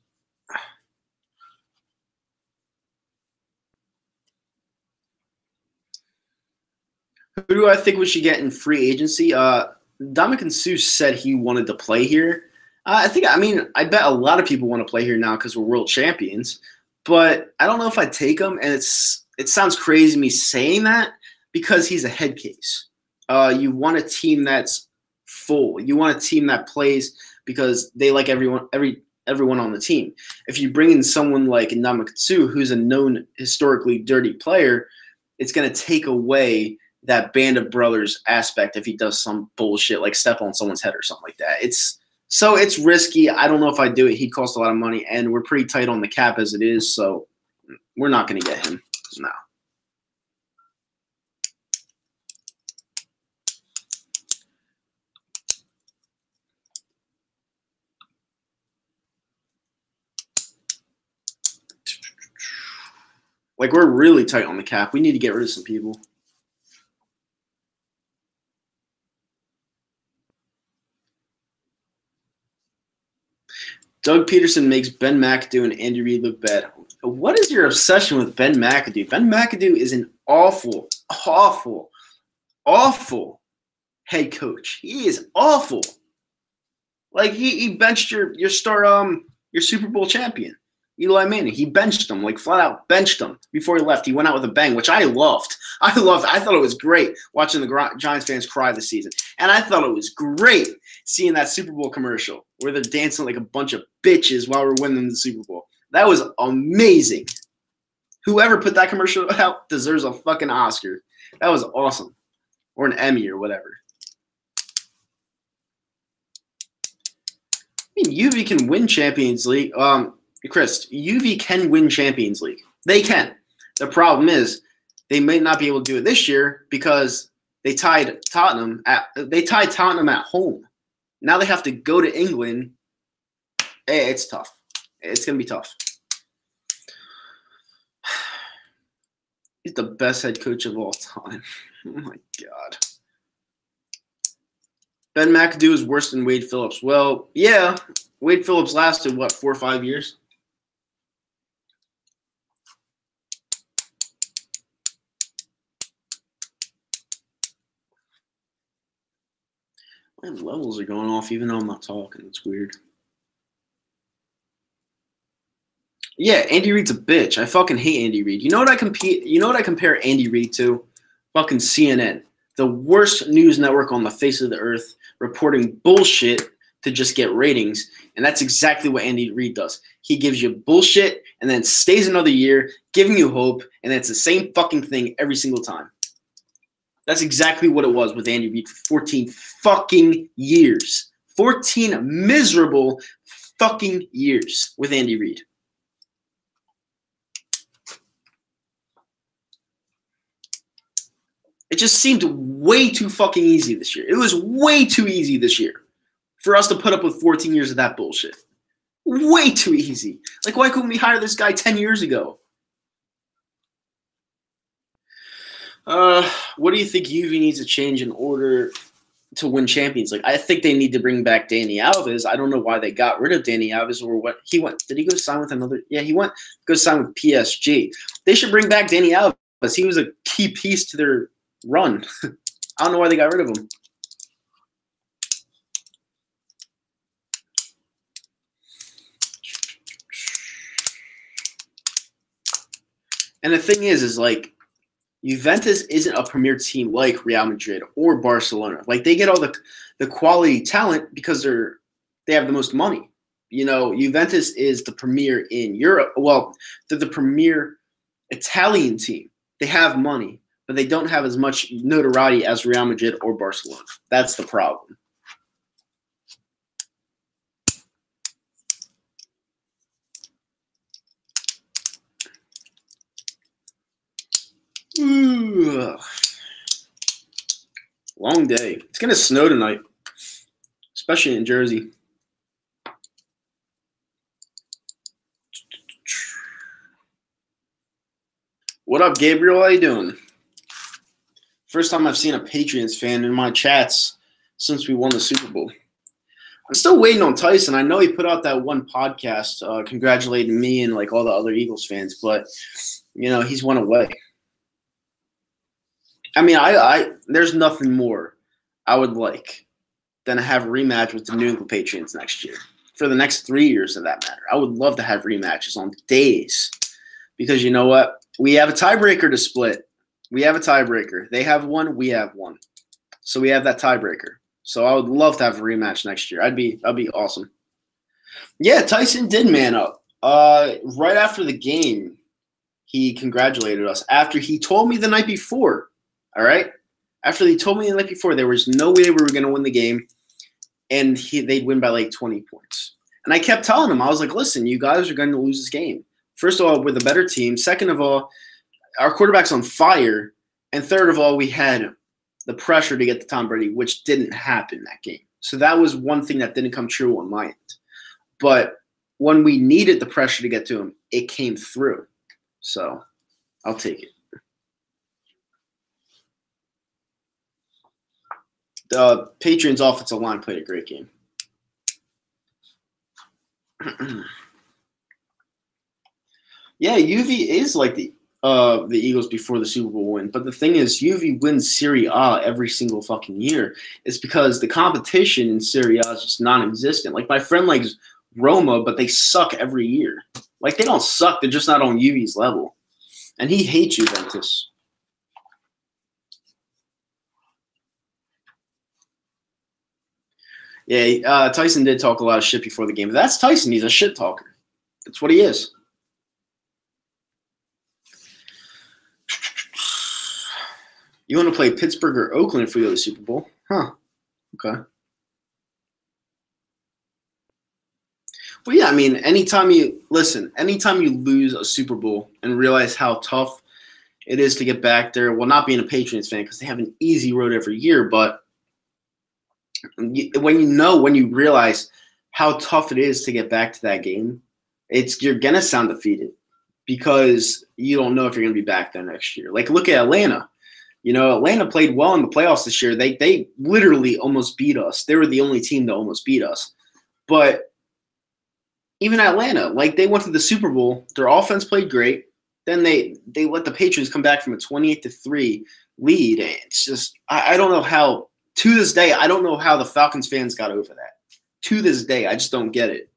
Who do I think we should get in free agency? Ndamukong Suh said he wanted to play here. I bet a lot of people want to play here now because we're world champions. But I don't know if I'd take him, and it sounds crazy me saying that because he's a head case. You want a team that's full. You want a team that plays because they like everyone on the team. If you bring in someone like Ndamukong Suh, who's a known historically dirty player, it's going to take away that Band of Brothers aspect if he does some bullshit like step on someone's head or something like that. It's risky. I don't know if I'd do it. He'd cost a lot of money, and we're pretty tight on the cap as it is, so we're not going to get him. No. Like, we're really tight on the cap. We need to get rid of some people. Doug Peterson makes Ben McAdoo and Andy Reid look bad. What is your obsession with Ben McAdoo? Ben McAdoo is an awful, awful, awful head coach. He is awful. Like, he benched your Super Bowl champion, Eli Manning. He benched him, like flat out benched him before he left. He went out with a bang, which I loved. I thought it was great watching the Giants fans cry this season. And I thought it was great seeing that Super Bowl commercial where they're dancing like a bunch of bitches while we're winning the Super Bowl. That was amazing. Whoever put that commercial out deserves a fucking Oscar. That was awesome. Or an Emmy or whatever. I mean, UV can win Champions League. Chris, UV can win Champions League. They can. The problem is they may not be able to do it this year because they tied Tottenham at home. Now they have to go to England. Hey, it's tough. It's going to be tough. He's the best head coach of all time. Oh, my God. Ben McAdoo is worse than Wade Phillips. Well, yeah. Wade Phillips lasted, 4 or 5 years? My levels are going off even though I'm not talking. It's weird. Yeah, Andy Reid's a bitch. I fucking hate Andy Reid. You know what I compare Andy Reid to? Fucking CNN. The worst news network on the face of the earth, reporting bullshit to just get ratings. And that's exactly what Andy Reid does. He gives you bullshit and then stays another year, giving you hope, and it's the same fucking thing every single time. That's exactly what it was with Andy Reid for 14 fucking years. 14 miserable fucking years with Andy Reid. It just seemed way too fucking easy this year. It was way too easy this year for us to put up with 14 years of that bullshit. Way too easy. Like, why couldn't we hire this guy 10 years ago? What do you think UV needs to change in order to win Champions League? I think they need to bring back Dani Alves. I don't know why they got rid of Dani Alves or what. He went. Did he go sign with another? Yeah, he went go sign with PSG. They should bring back Dani Alves. He was a key piece to their run. I don't know why they got rid of him. And the thing is like Juventus isn't a premier team like Real Madrid or Barcelona. Like they get all the quality talent because they have the most money. You know, Juventus is the premier in Europe. Well, they're the premier Italian team. They have money, but they don't have as much notoriety as Real Madrid or Barcelona. That's the problem. Ooh. Long day. It's going to snow tonight, especially in Jersey. What up, Gabriel? How you doing? First time I've seen a Patriots fan in my chats since we won the Super Bowl. I'm still waiting on Tyson. I know he put out that one podcast congratulating me and like all the other Eagles fans, but you know he's went away. I mean, I there's nothing more I would like than to have a rematch with the New England Patriots next year. For the next 3 years, of that matter. I would love to have rematches on days because you know what? We have a tiebreaker to split. We have a tiebreaker. They have one. We have one. So we have that tiebreaker. So I would love to have a rematch next year. That'd be awesome. Yeah, Tyson did man up. Right after the game, he congratulated us. After he told me the night before. All right. After he told me the night before, there was no way we were going to win the game, and they'd win by like 20 points. And I kept telling him, I was like, listen, you guys are going to lose this game. First of all, we're the better team. Second of all, our quarterback's on fire. And third of all, we had the pressure to get to Tom Brady, which didn't happen that game. So that was one thing that didn't come true on my end. But when we needed the pressure to get to him, it came through. So I'll take it. The Patriots offensive line played a great game. Yeah, UV is like the Eagles before the Super Bowl win. But the thing is, UV wins Serie A every single fucking year. It's because the competition in Serie A is just non-existent. Like, my friend likes Roma, but they suck every year. Like, they don't suck. They're just not on UV's level. And he hates Juventus. Yeah, Tyson did talk a lot of shit before the game. But that's Tyson. He's a shit talker. That's what he is. You want to play Pittsburgh or Oakland if we go to the Super Bowl? Huh. Okay. Well, yeah, I mean, anytime you lose a Super Bowl and realize how tough it is to get back there, well, not being a Patriots fan because they have an easy road every year, but when you realize how tough it is to get back to that game, you're going to sound defeated because you don't know if you're going to be back there next year. Like, look at Atlanta. You know, Atlanta played well in the playoffs this year. They literally almost beat us. They were the only team that almost beat us. But even Atlanta, like, they went to the Super Bowl. Their offense played great. Then they let the Patriots come back from a 28-3 lead. And it's just I don't know how – to this day, I don't know how the Falcons fans got over that. To this day, I just don't get it.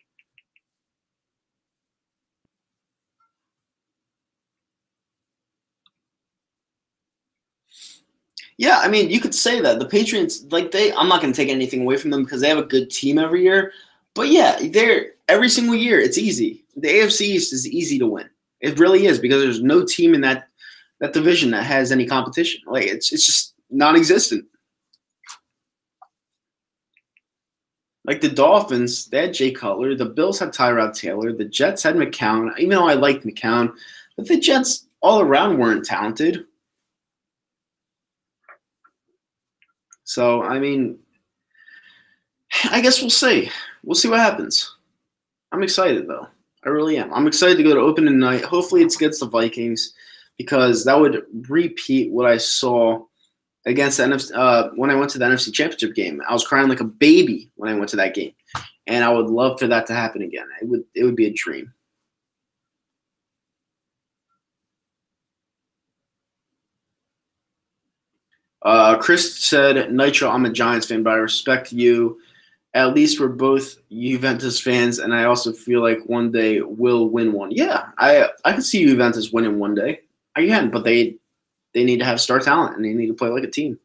Yeah, I mean, you could say that. The Patriots, I'm not going to take anything away from them because they have a good team every year. But yeah, every single year, it's easy. The AFC East is easy to win. It really is because there's no team in that division that has any competition. Like, it's just non-existent. Like the Dolphins, they had Jay Cutler. The Bills had Tyrod Taylor. The Jets had McCown. Even though I liked McCown, but the Jets all around weren't talented. So, I mean, I guess we'll see. We'll see what happens. I'm excited, though. I really am. I'm excited to go to opening night. Hopefully it's against the Vikings because that would repeat what I saw against the NFC, when I went to the NFC Championship game. I was crying like a baby when I went to that game, and I would love for that to happen again. It would be a dream. Chris said, Nitro, I'm a Giants fan, but I respect you. At least we're both Juventus fans, and I also feel like one day we'll win one. Yeah, I could see Juventus winning one day. Again, but they need to have star talent and they need to play like a team.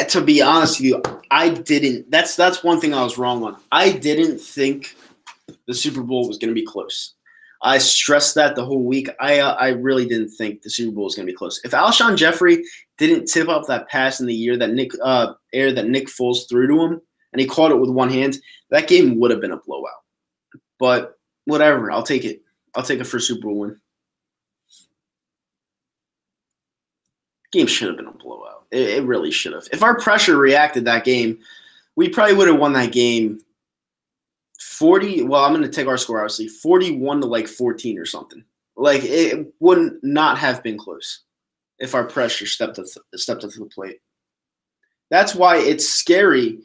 To be honest with you, I didn't. That's one thing I was wrong on. I didn't think the Super Bowl was going to be close. I stressed that the whole week. I really didn't think the Super Bowl was going to be close. If Alshon Jeffrey didn't tip up that pass in the year that Nick Foles threw to him, and he caught it with one hand, that game would have been a blowout. But whatever, I'll take it. I'll take a first Super Bowl win. Game should have been a blowout. It really should have. If our pressure reacted that game, we probably would have won that game 40. Well, I'm going to take our score, obviously, 41 to like 14 or something. Like, it would not have been close if our pressure stepped up to the plate. That's why it's scary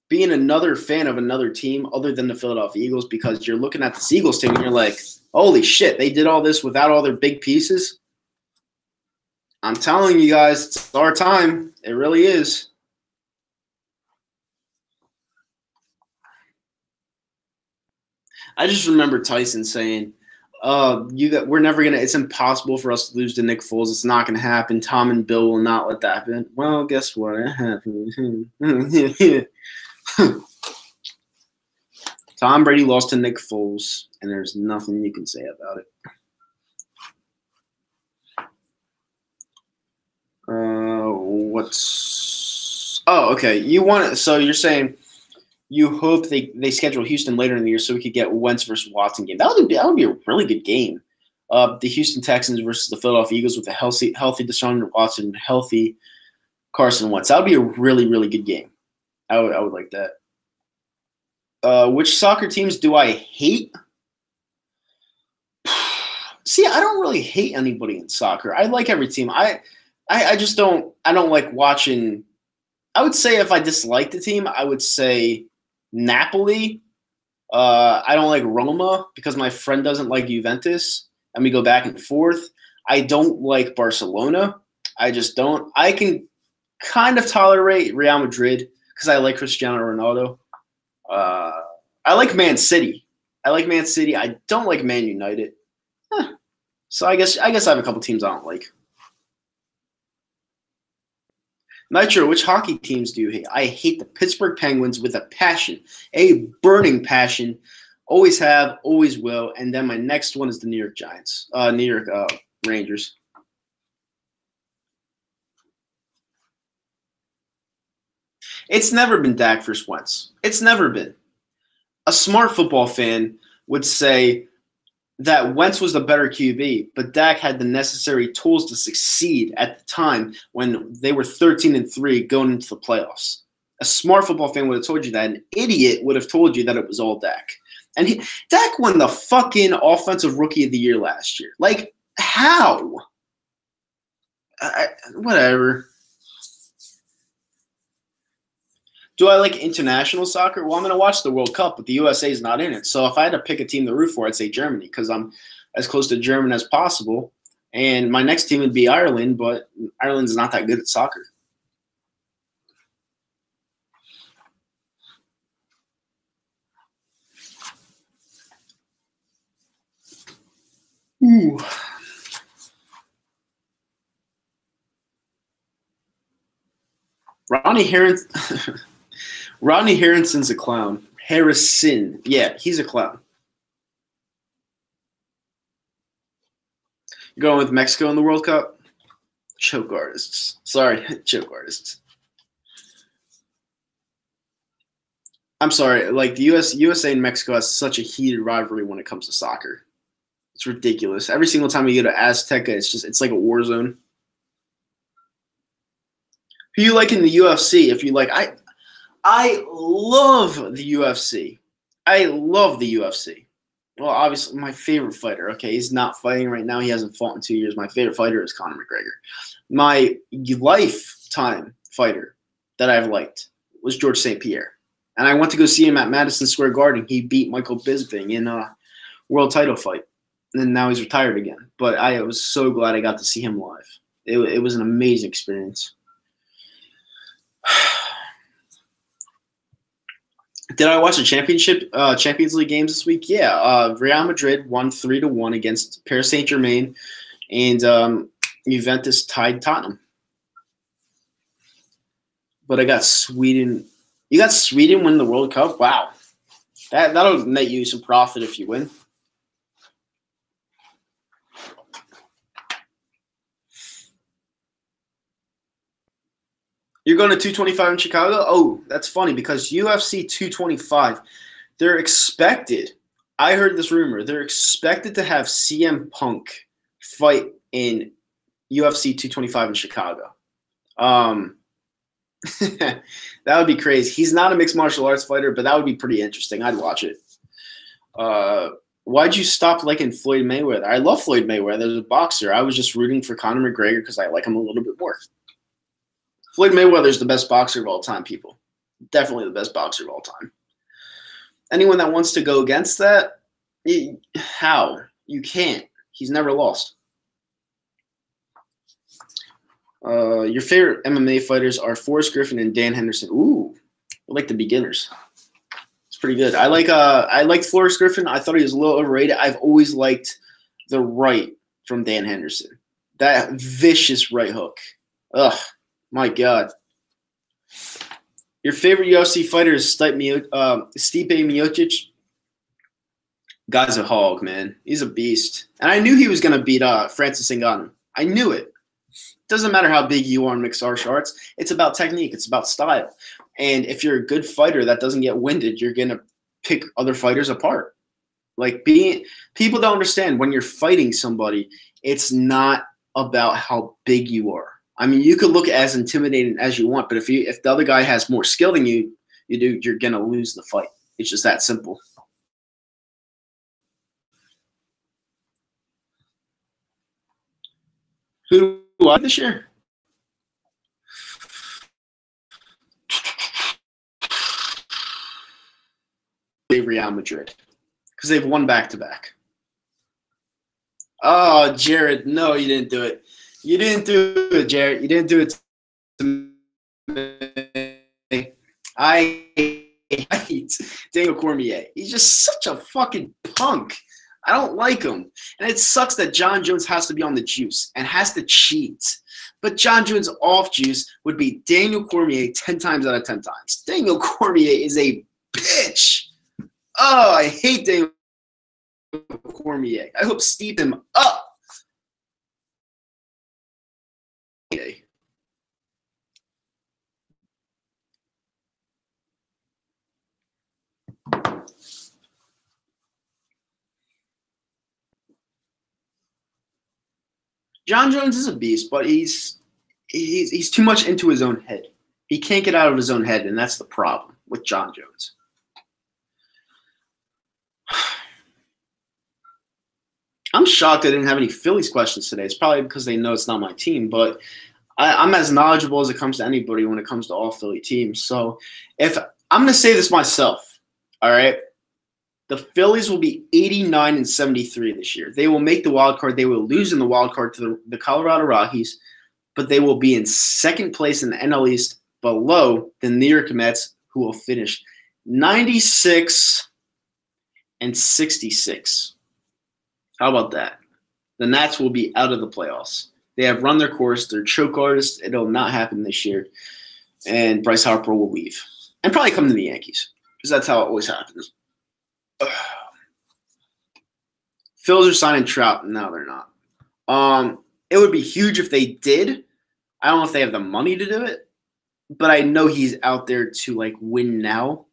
being another fan of another team other than the Philadelphia Eagles, because you're looking at this Eagles team and you're like, holy shit, they did all this without all their big pieces. I'm telling you guys, it's our time. It really is. I just remember Tyson saying, we're never going to – it's impossible for us to lose to Nick Foles. It's not going to happen. Tom and Bill will not let that happen. Well, guess what? It happened. Tom Brady lost to Nick Foles, and there's nothing you can say about it. Okay. So you're saying you hope they schedule Houston later in the year so we could get Wentz versus Watson game. That would be a really good game. The Houston Texans versus the Philadelphia Eagles with a healthy Deshaun Watson, healthy Carson Wentz. That would be a really, really good game. I would like that. Which soccer teams do I hate? See, I don't really hate anybody in soccer. I like every team. I just don't like watching. I would say if I disliked the team, I would say Napoli. I don't like Roma because my friend doesn't like Juventus, and we go back and forth. I don't like Barcelona. I just don't. I can kind of tolerate Real Madrid because I like Cristiano Ronaldo. I like Man City. I don't like Man United. So I guess I have a couple teams I don't like. Nitro, which hockey teams do you hate? I hate the Pittsburgh Penguins with a passion, a burning passion. Always have, always will. And then my next one is the New York Giants, New York Rangers. It's never been Dak versus Wentz. It's never been. A smart football fan would say that Wentz was the better QB, but Dak had the necessary tools to succeed at the time when they were 13-3 going into the playoffs. A smart football fan would have told you that. An idiot would have told you that it was all Dak. And Dak won the fucking Offensive Rookie of the Year last year. Like, how? Whatever. Do I like international soccer? Well, I'm going to watch the World Cup, but the USA is not in it. So if I had to pick a team to root for, I'd say Germany because I'm as close to German as possible. And my next team would be Ireland, but Ireland's not that good at soccer. Ooh. Rodney Harrison's a clown. Harrison. Yeah, he's a clown. You're going with Mexico in the World Cup? Choke artists. Sorry, choke artists. I'm sorry. Like, the USA and Mexico has such a heated rivalry when it comes to soccer. It's ridiculous. Every single time you go to Azteca, it's like a war zone. Who you like in the UFC? If you like, I love the UFC. I love the UFC. Well, obviously, my favorite fighter. Okay, he's not fighting right now. He hasn't fought in 2 years. My favorite fighter is Conor McGregor. My lifetime fighter that I've liked was George St. Pierre. And I went to go see him at Madison Square Garden. He beat Michael Bisping in a world title fight. And now he's retired again. But I was so glad I got to see him live. It was an amazing experience. Did I watch the Champions League games this week? Yeah. Real Madrid won 3-1 against Paris Saint-Germain, and Juventus tied Tottenham. But I got Sweden. You got Sweden win the World Cup? Wow. That'll net you some profit if you win. You're going to 225 in Chicago? Oh, that's funny because UFC 225, they're expected. I heard this rumor. They're expected to have CM Punk fight in UFC 225 in Chicago. That would be crazy. He's not a mixed martial arts fighter, but that would be pretty interesting. I'd watch it. Why'd you stop liking Floyd Mayweather? I love Floyd Mayweather as a boxer. I was just rooting for Conor McGregor because I like him a little bit more. Floyd Mayweather is the best boxer of all time, people. Definitely the best boxer of all time. Anyone that wants to go against that, how? You can't. He's never lost. Your favorite MMA fighters are Forrest Griffin and Dan Henderson. Ooh, I like the beginners. It's pretty good. I liked Forrest Griffin. I thought he was a little overrated. I've always liked the right from Dan Henderson. That vicious right hook. Ugh. My God. Your favorite UFC fighter is Stipe Miocic. Guy's a hog, man. He's a beast. And I knew he was going to beat Francis Ngannou. I knew it. Doesn't matter how big you are in mixed martial arts. It's about technique. It's about style. And if you're a good fighter that doesn't get winded, you're going to pick other fighters apart. Like people don't understand when you're fighting somebody, it's not about how big you are. I mean, you could look as intimidating as you want, but if the other guy has more skill than you do, you're gonna lose the fight. It's just that simple. Who do I this year? Real Madrid, because they've won back-to-back. Oh, Jared, no, you didn't do it. You didn't do it, Jared. You didn't do it to me. I hate Daniel Cormier. He's just such a fucking punk. I don't like him. And it sucks that John Jones has to be on the juice and has to cheat. But John Jones off juice would be Daniel Cormier 10 times out of 10 times. Daniel Cormier is a bitch. Oh, I hate Daniel Cormier. I hope Steve him up. John Jones is a beast, but he's too much into his own head. He can't get out of his own head, and that's the problem with John Jones. I'm shocked I didn't have any Phillies questions today. It's probably because they know it's not my team, but I'm as knowledgeable as it comes to anybody when it comes to all Philly teams. So if I'm going to say this myself, all right, the Phillies will be 89-73 this year. They will make the wild card. They will lose in the wild card to the Colorado Rockies, but they will be in second place in the NL East below the New York Mets, who will finish 96-66. How about that? The Nats will be out of the playoffs. They have run their course. They're choke artists. It'll not happen this year. And Bryce Harper will leave. And probably come to the Yankees. Because that's how it always happens. Phils are signing Trout. No, they're not. It would be huge if they did. I don't know if they have the money to do it. But I know he's out there to, win now.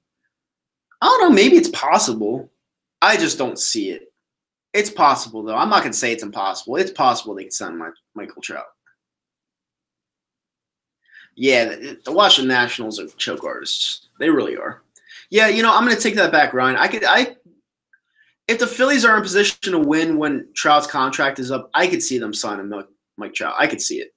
I don't know. Maybe it's possible. I just don't see it. It's possible, though. I'm not going to say it's impossible. It's possible they can sign Michael Trout. Yeah, the Washington Nationals are choke artists. They really are. Yeah, I'm going to take that back, Ryan. If the Phillies are in position to win when Trout's contract is up, I could see them signing Mike Trout. I could see it.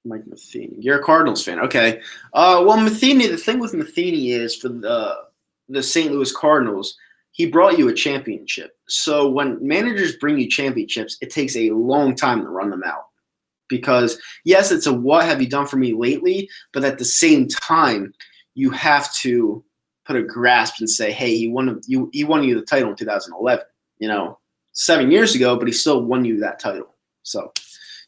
Mike Matheny. You're a Cardinals fan. Okay. Well, Matheny, the thing with Matheny is for the St. Louis Cardinals, he brought you a championship. So when managers bring you championships, it takes a long time to run them out. because yes, it's a what have you done for me lately, but at the same time, you have to put a grasp and say, hey, he won you the title in 2011. 7 years ago, but he still won you that title. So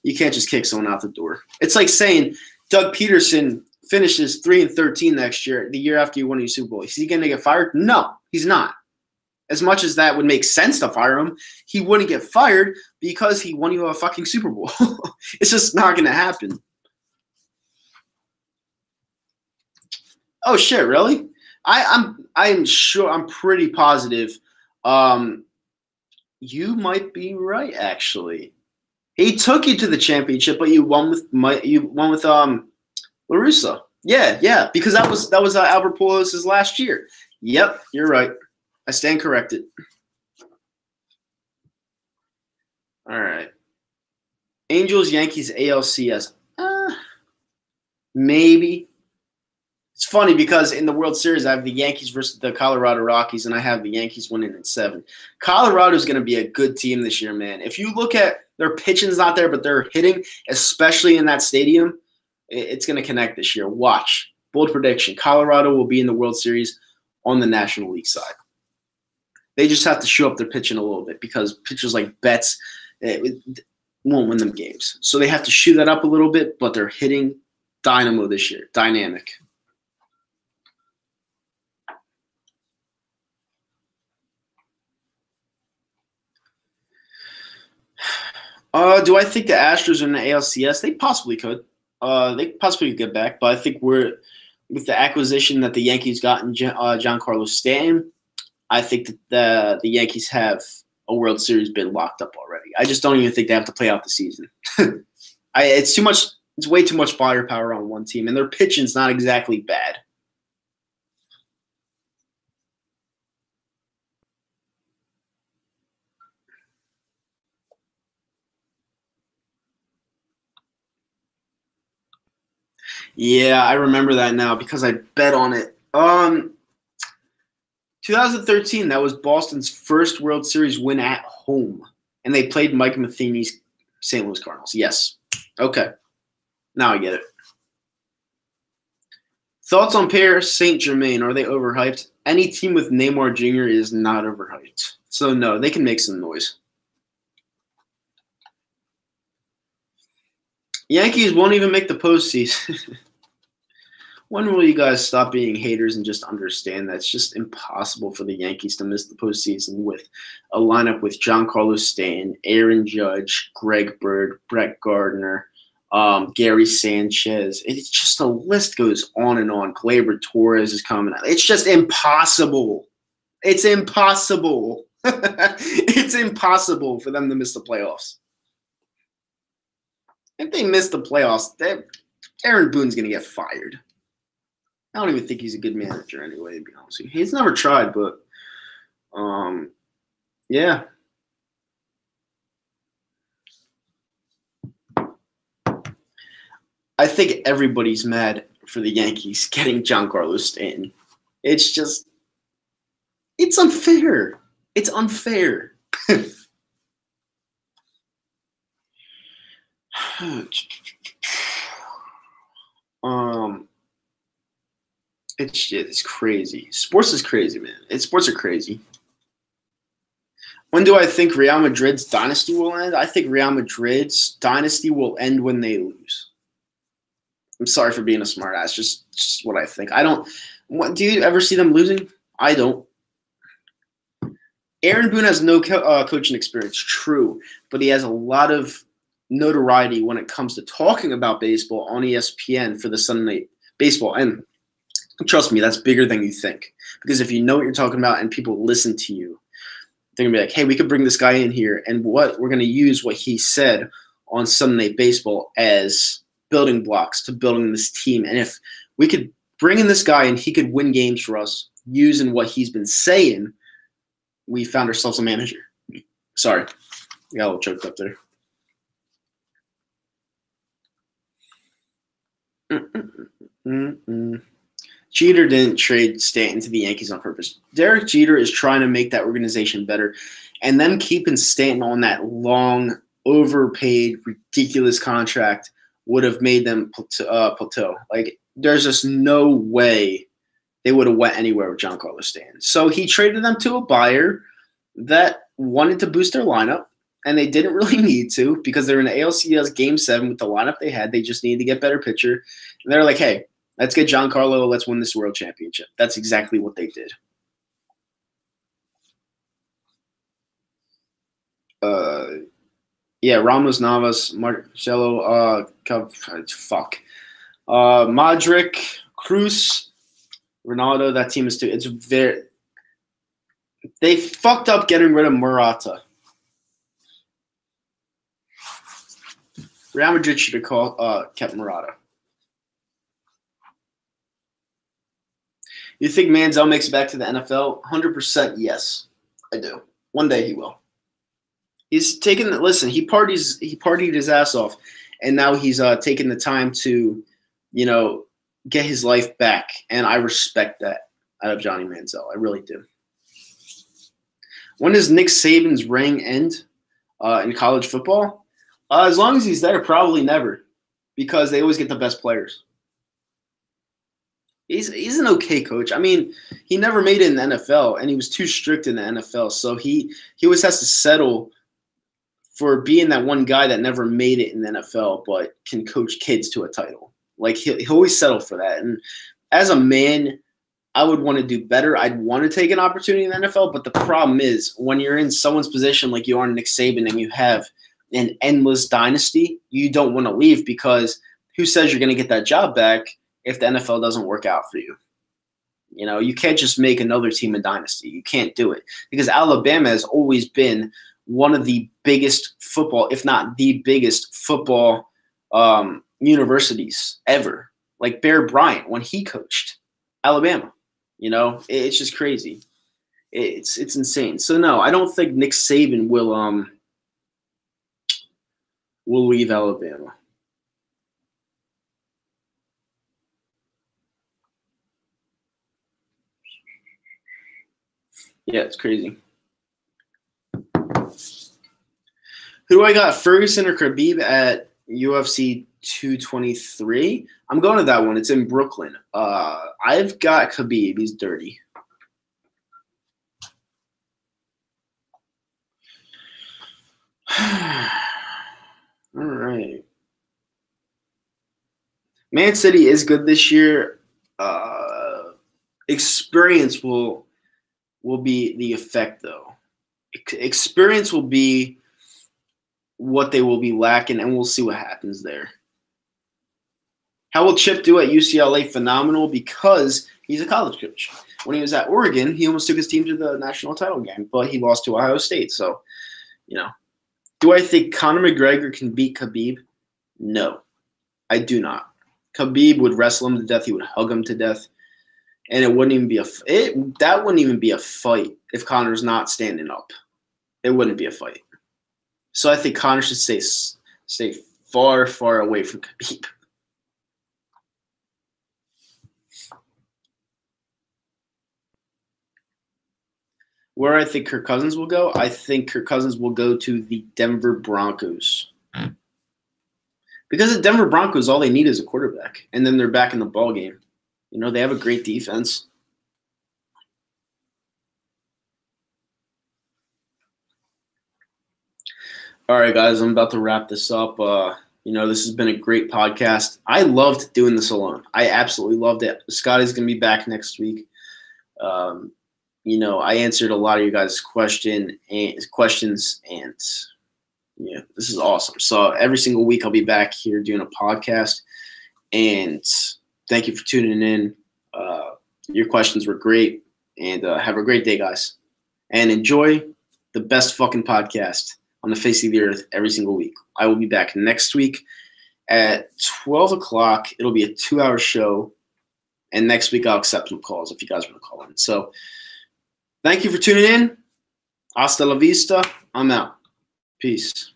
you can't just kick someone out the door. It's like saying Doug Peterson finishes 3-13 next year, the year after you won your Super Bowl. Is he going to get fired? No, he's not. As much as that would make sense to fire him, he wouldn't get fired because he won you a fucking Super Bowl. It's just not going to happen. Oh shit! Really? I'm sure. I'm pretty positive. You might be right. Actually, he took you to the championship, but you won with La Russa. Yeah. Because that was Albert Pujols' last year. Yep, you're right. I stand corrected. All right. Angels, Yankees, ALCS. Maybe. It's funny because in the World Series, I have the Yankees versus the Colorado Rockies, and I have the Yankees winning in 7. Colorado's going to be a good team this year, man. If you look at their pitching's not there, but they're hitting, especially in that stadium, it's going to connect this year. Watch. Bold prediction. Colorado will be in the World Series on the National League side. They just have to show up their pitching a little bit because pitchers like Betts won't win them games. So they have to shoot that up a little bit, but they're hitting dynamo this year. Dynamic. Do I think the Astros are in the ALCS? They possibly could. They possibly could get back, but I think with the acquisition that the Yankees got in Giancarlo Stanton, I think that the Yankees have a World Series bid locked up already. I just don't even think they have to play out the season. It's too much. It's way too much firepower on one team, and their pitching's not exactly bad. Yeah, I remember that now because I bet on it. 2013, that was Boston's first World Series win at home, and they played Mike Matheny's St. Louis Cardinals. Yes. Okay. Now I get it. Thoughts on Paris Saint-Germain? Are they overhyped? Any team with Neymar Jr. is not overhyped. So, no, they can make some noise. Yankees won't even make the postseason. When will you guys stop being haters and just understand that it's just impossible for the Yankees to miss the postseason with a lineup with Giancarlo Stanton, Aaron Judge, Greg Bird, Brett Gardner, Gary Sanchez. It's just the list goes on and on. Gleyber Torres is coming out. It's just impossible. It's impossible. It's impossible for them to miss the playoffs. If they miss the playoffs, Aaron Boone's going to get fired. I don't even think he's a good manager anyway, to be honest with you. He's never tried, but yeah. I think everybody's mad for the Yankees getting Giancarlo Stanton. It's just – it's unfair. It's unfair. It's crazy. Sports is crazy, man. Sports are crazy. When do I think Real Madrid's dynasty will end? I think Real Madrid's dynasty will end when they lose. I'm sorry for being a smartass. Just what I think. I don't. Do you ever see them losing? I don't. Aaron Boone has no coaching experience, true, but he has a lot of notoriety when it comes to talking about baseball on ESPN for the Sunday Night Baseball. And trust me, that's bigger than you think. Because if you know what you're talking about and people listen to you, they're going to be like, hey, we could bring this guy in here, and we're going to use what he said on Sunday Night Baseball as building blocks to building this team. And if we could bring in this guy and he could win games for us using what he's been saying, we found ourselves a manager. Sorry. I got a little choked up there. Jeter didn't trade Stanton to the Yankees on purpose. Derek Jeter is trying to make that organization better. And them keeping Stanton on that long overpaid, ridiculous contract would have made them plateau. Like, there's just no way they would have went anywhere with Giancarlo Stanton. So he traded them to a buyer that wanted to boost their lineup, and they didn't really need to because they're in the ALCS Game 7 with the lineup they had. They just needed to get better pitcher. And they're like, hey, let's get Giancarlo. Let's win this world championship. That's exactly what they did. Ramos, Navas, Marcelo, Modric, Cruz, Ronaldo. That team is too. It's very. They fucked up getting rid of Morata. Real Madrid should have kept Morata. You think Manziel makes it back to the NFL? 100% yes, I do. One day he will. He's taken. Listen, he partied his ass off, and now he's taking the time to, get his life back, and I respect that out of Johnny Manziel. I really do. When does Nick Saban's reign end in college football? As long as he's there, probably never, because they always get the best players. He's an okay coach. I mean, he never made it in the NFL, and he was too strict in the NFL, so he always has to settle for being that one guy that never made it in the NFL but can coach kids to a title. Like, he'll always settle for that. And as a man, I would want to do better. I'd want to take an opportunity in the NFL, but the problem is when you're in someone's position like you are Nick Saban and you have an endless dynasty, you don't want to leave because who says you're going to get that job back if the NFL doesn't work out for you? You can't just make another team a dynasty. You can't do it because Alabama has always been one of the biggest football, if not the biggest football universities ever. Like Bear Bryant when he coached Alabama. It's just crazy. It's insane. So no, I don't think Nick Saban will leave Alabama. Yeah, it's crazy. Who do I got? Ferguson or Khabib at UFC 223? I'm going to that one. It's in Brooklyn. I've got Khabib. He's dirty. All right. Man City is good this year. Experience will be the effect, though. Experience will be what they will be lacking, and we'll see what happens there. How will Chip do at UCLA? Phenomenal, because he's a college coach. When he was at Oregon, he almost took his team to the national title game, but he lost to Ohio State. So, do I think Conor McGregor can beat Khabib? No, I do not. Khabib would wrestle him to death. He would hug him to death, and it wouldn't even be that wouldn't even be a fight if Conor's not standing up. It wouldn't be a fight. So I think Conor should stay far, far away from Khabib. Where I think Kirk Cousins will go? I think Kirk Cousins will go to the Denver Broncos. Because the Denver Broncos, all they need is a quarterback, and then they're back in the ball game. They have a great defense. All right, guys, I'm about to wrap this up. This has been a great podcast. I loved doing this alone. I absolutely loved it. Scotty's going to be back next week. I answered a lot of you guys' questions, and this is awesome. So every single week I'll be back here doing a podcast, and thank you for tuning in. Your questions were great, and have a great day, guys. And enjoy the best fucking podcast on the face of the earth every single week. I will be back next week at 12 o'clock. It'll be a 2-hour show, and next week I'll accept some calls if you guys want to call in. So thank you for tuning in. Hasta la vista. I'm out. Peace.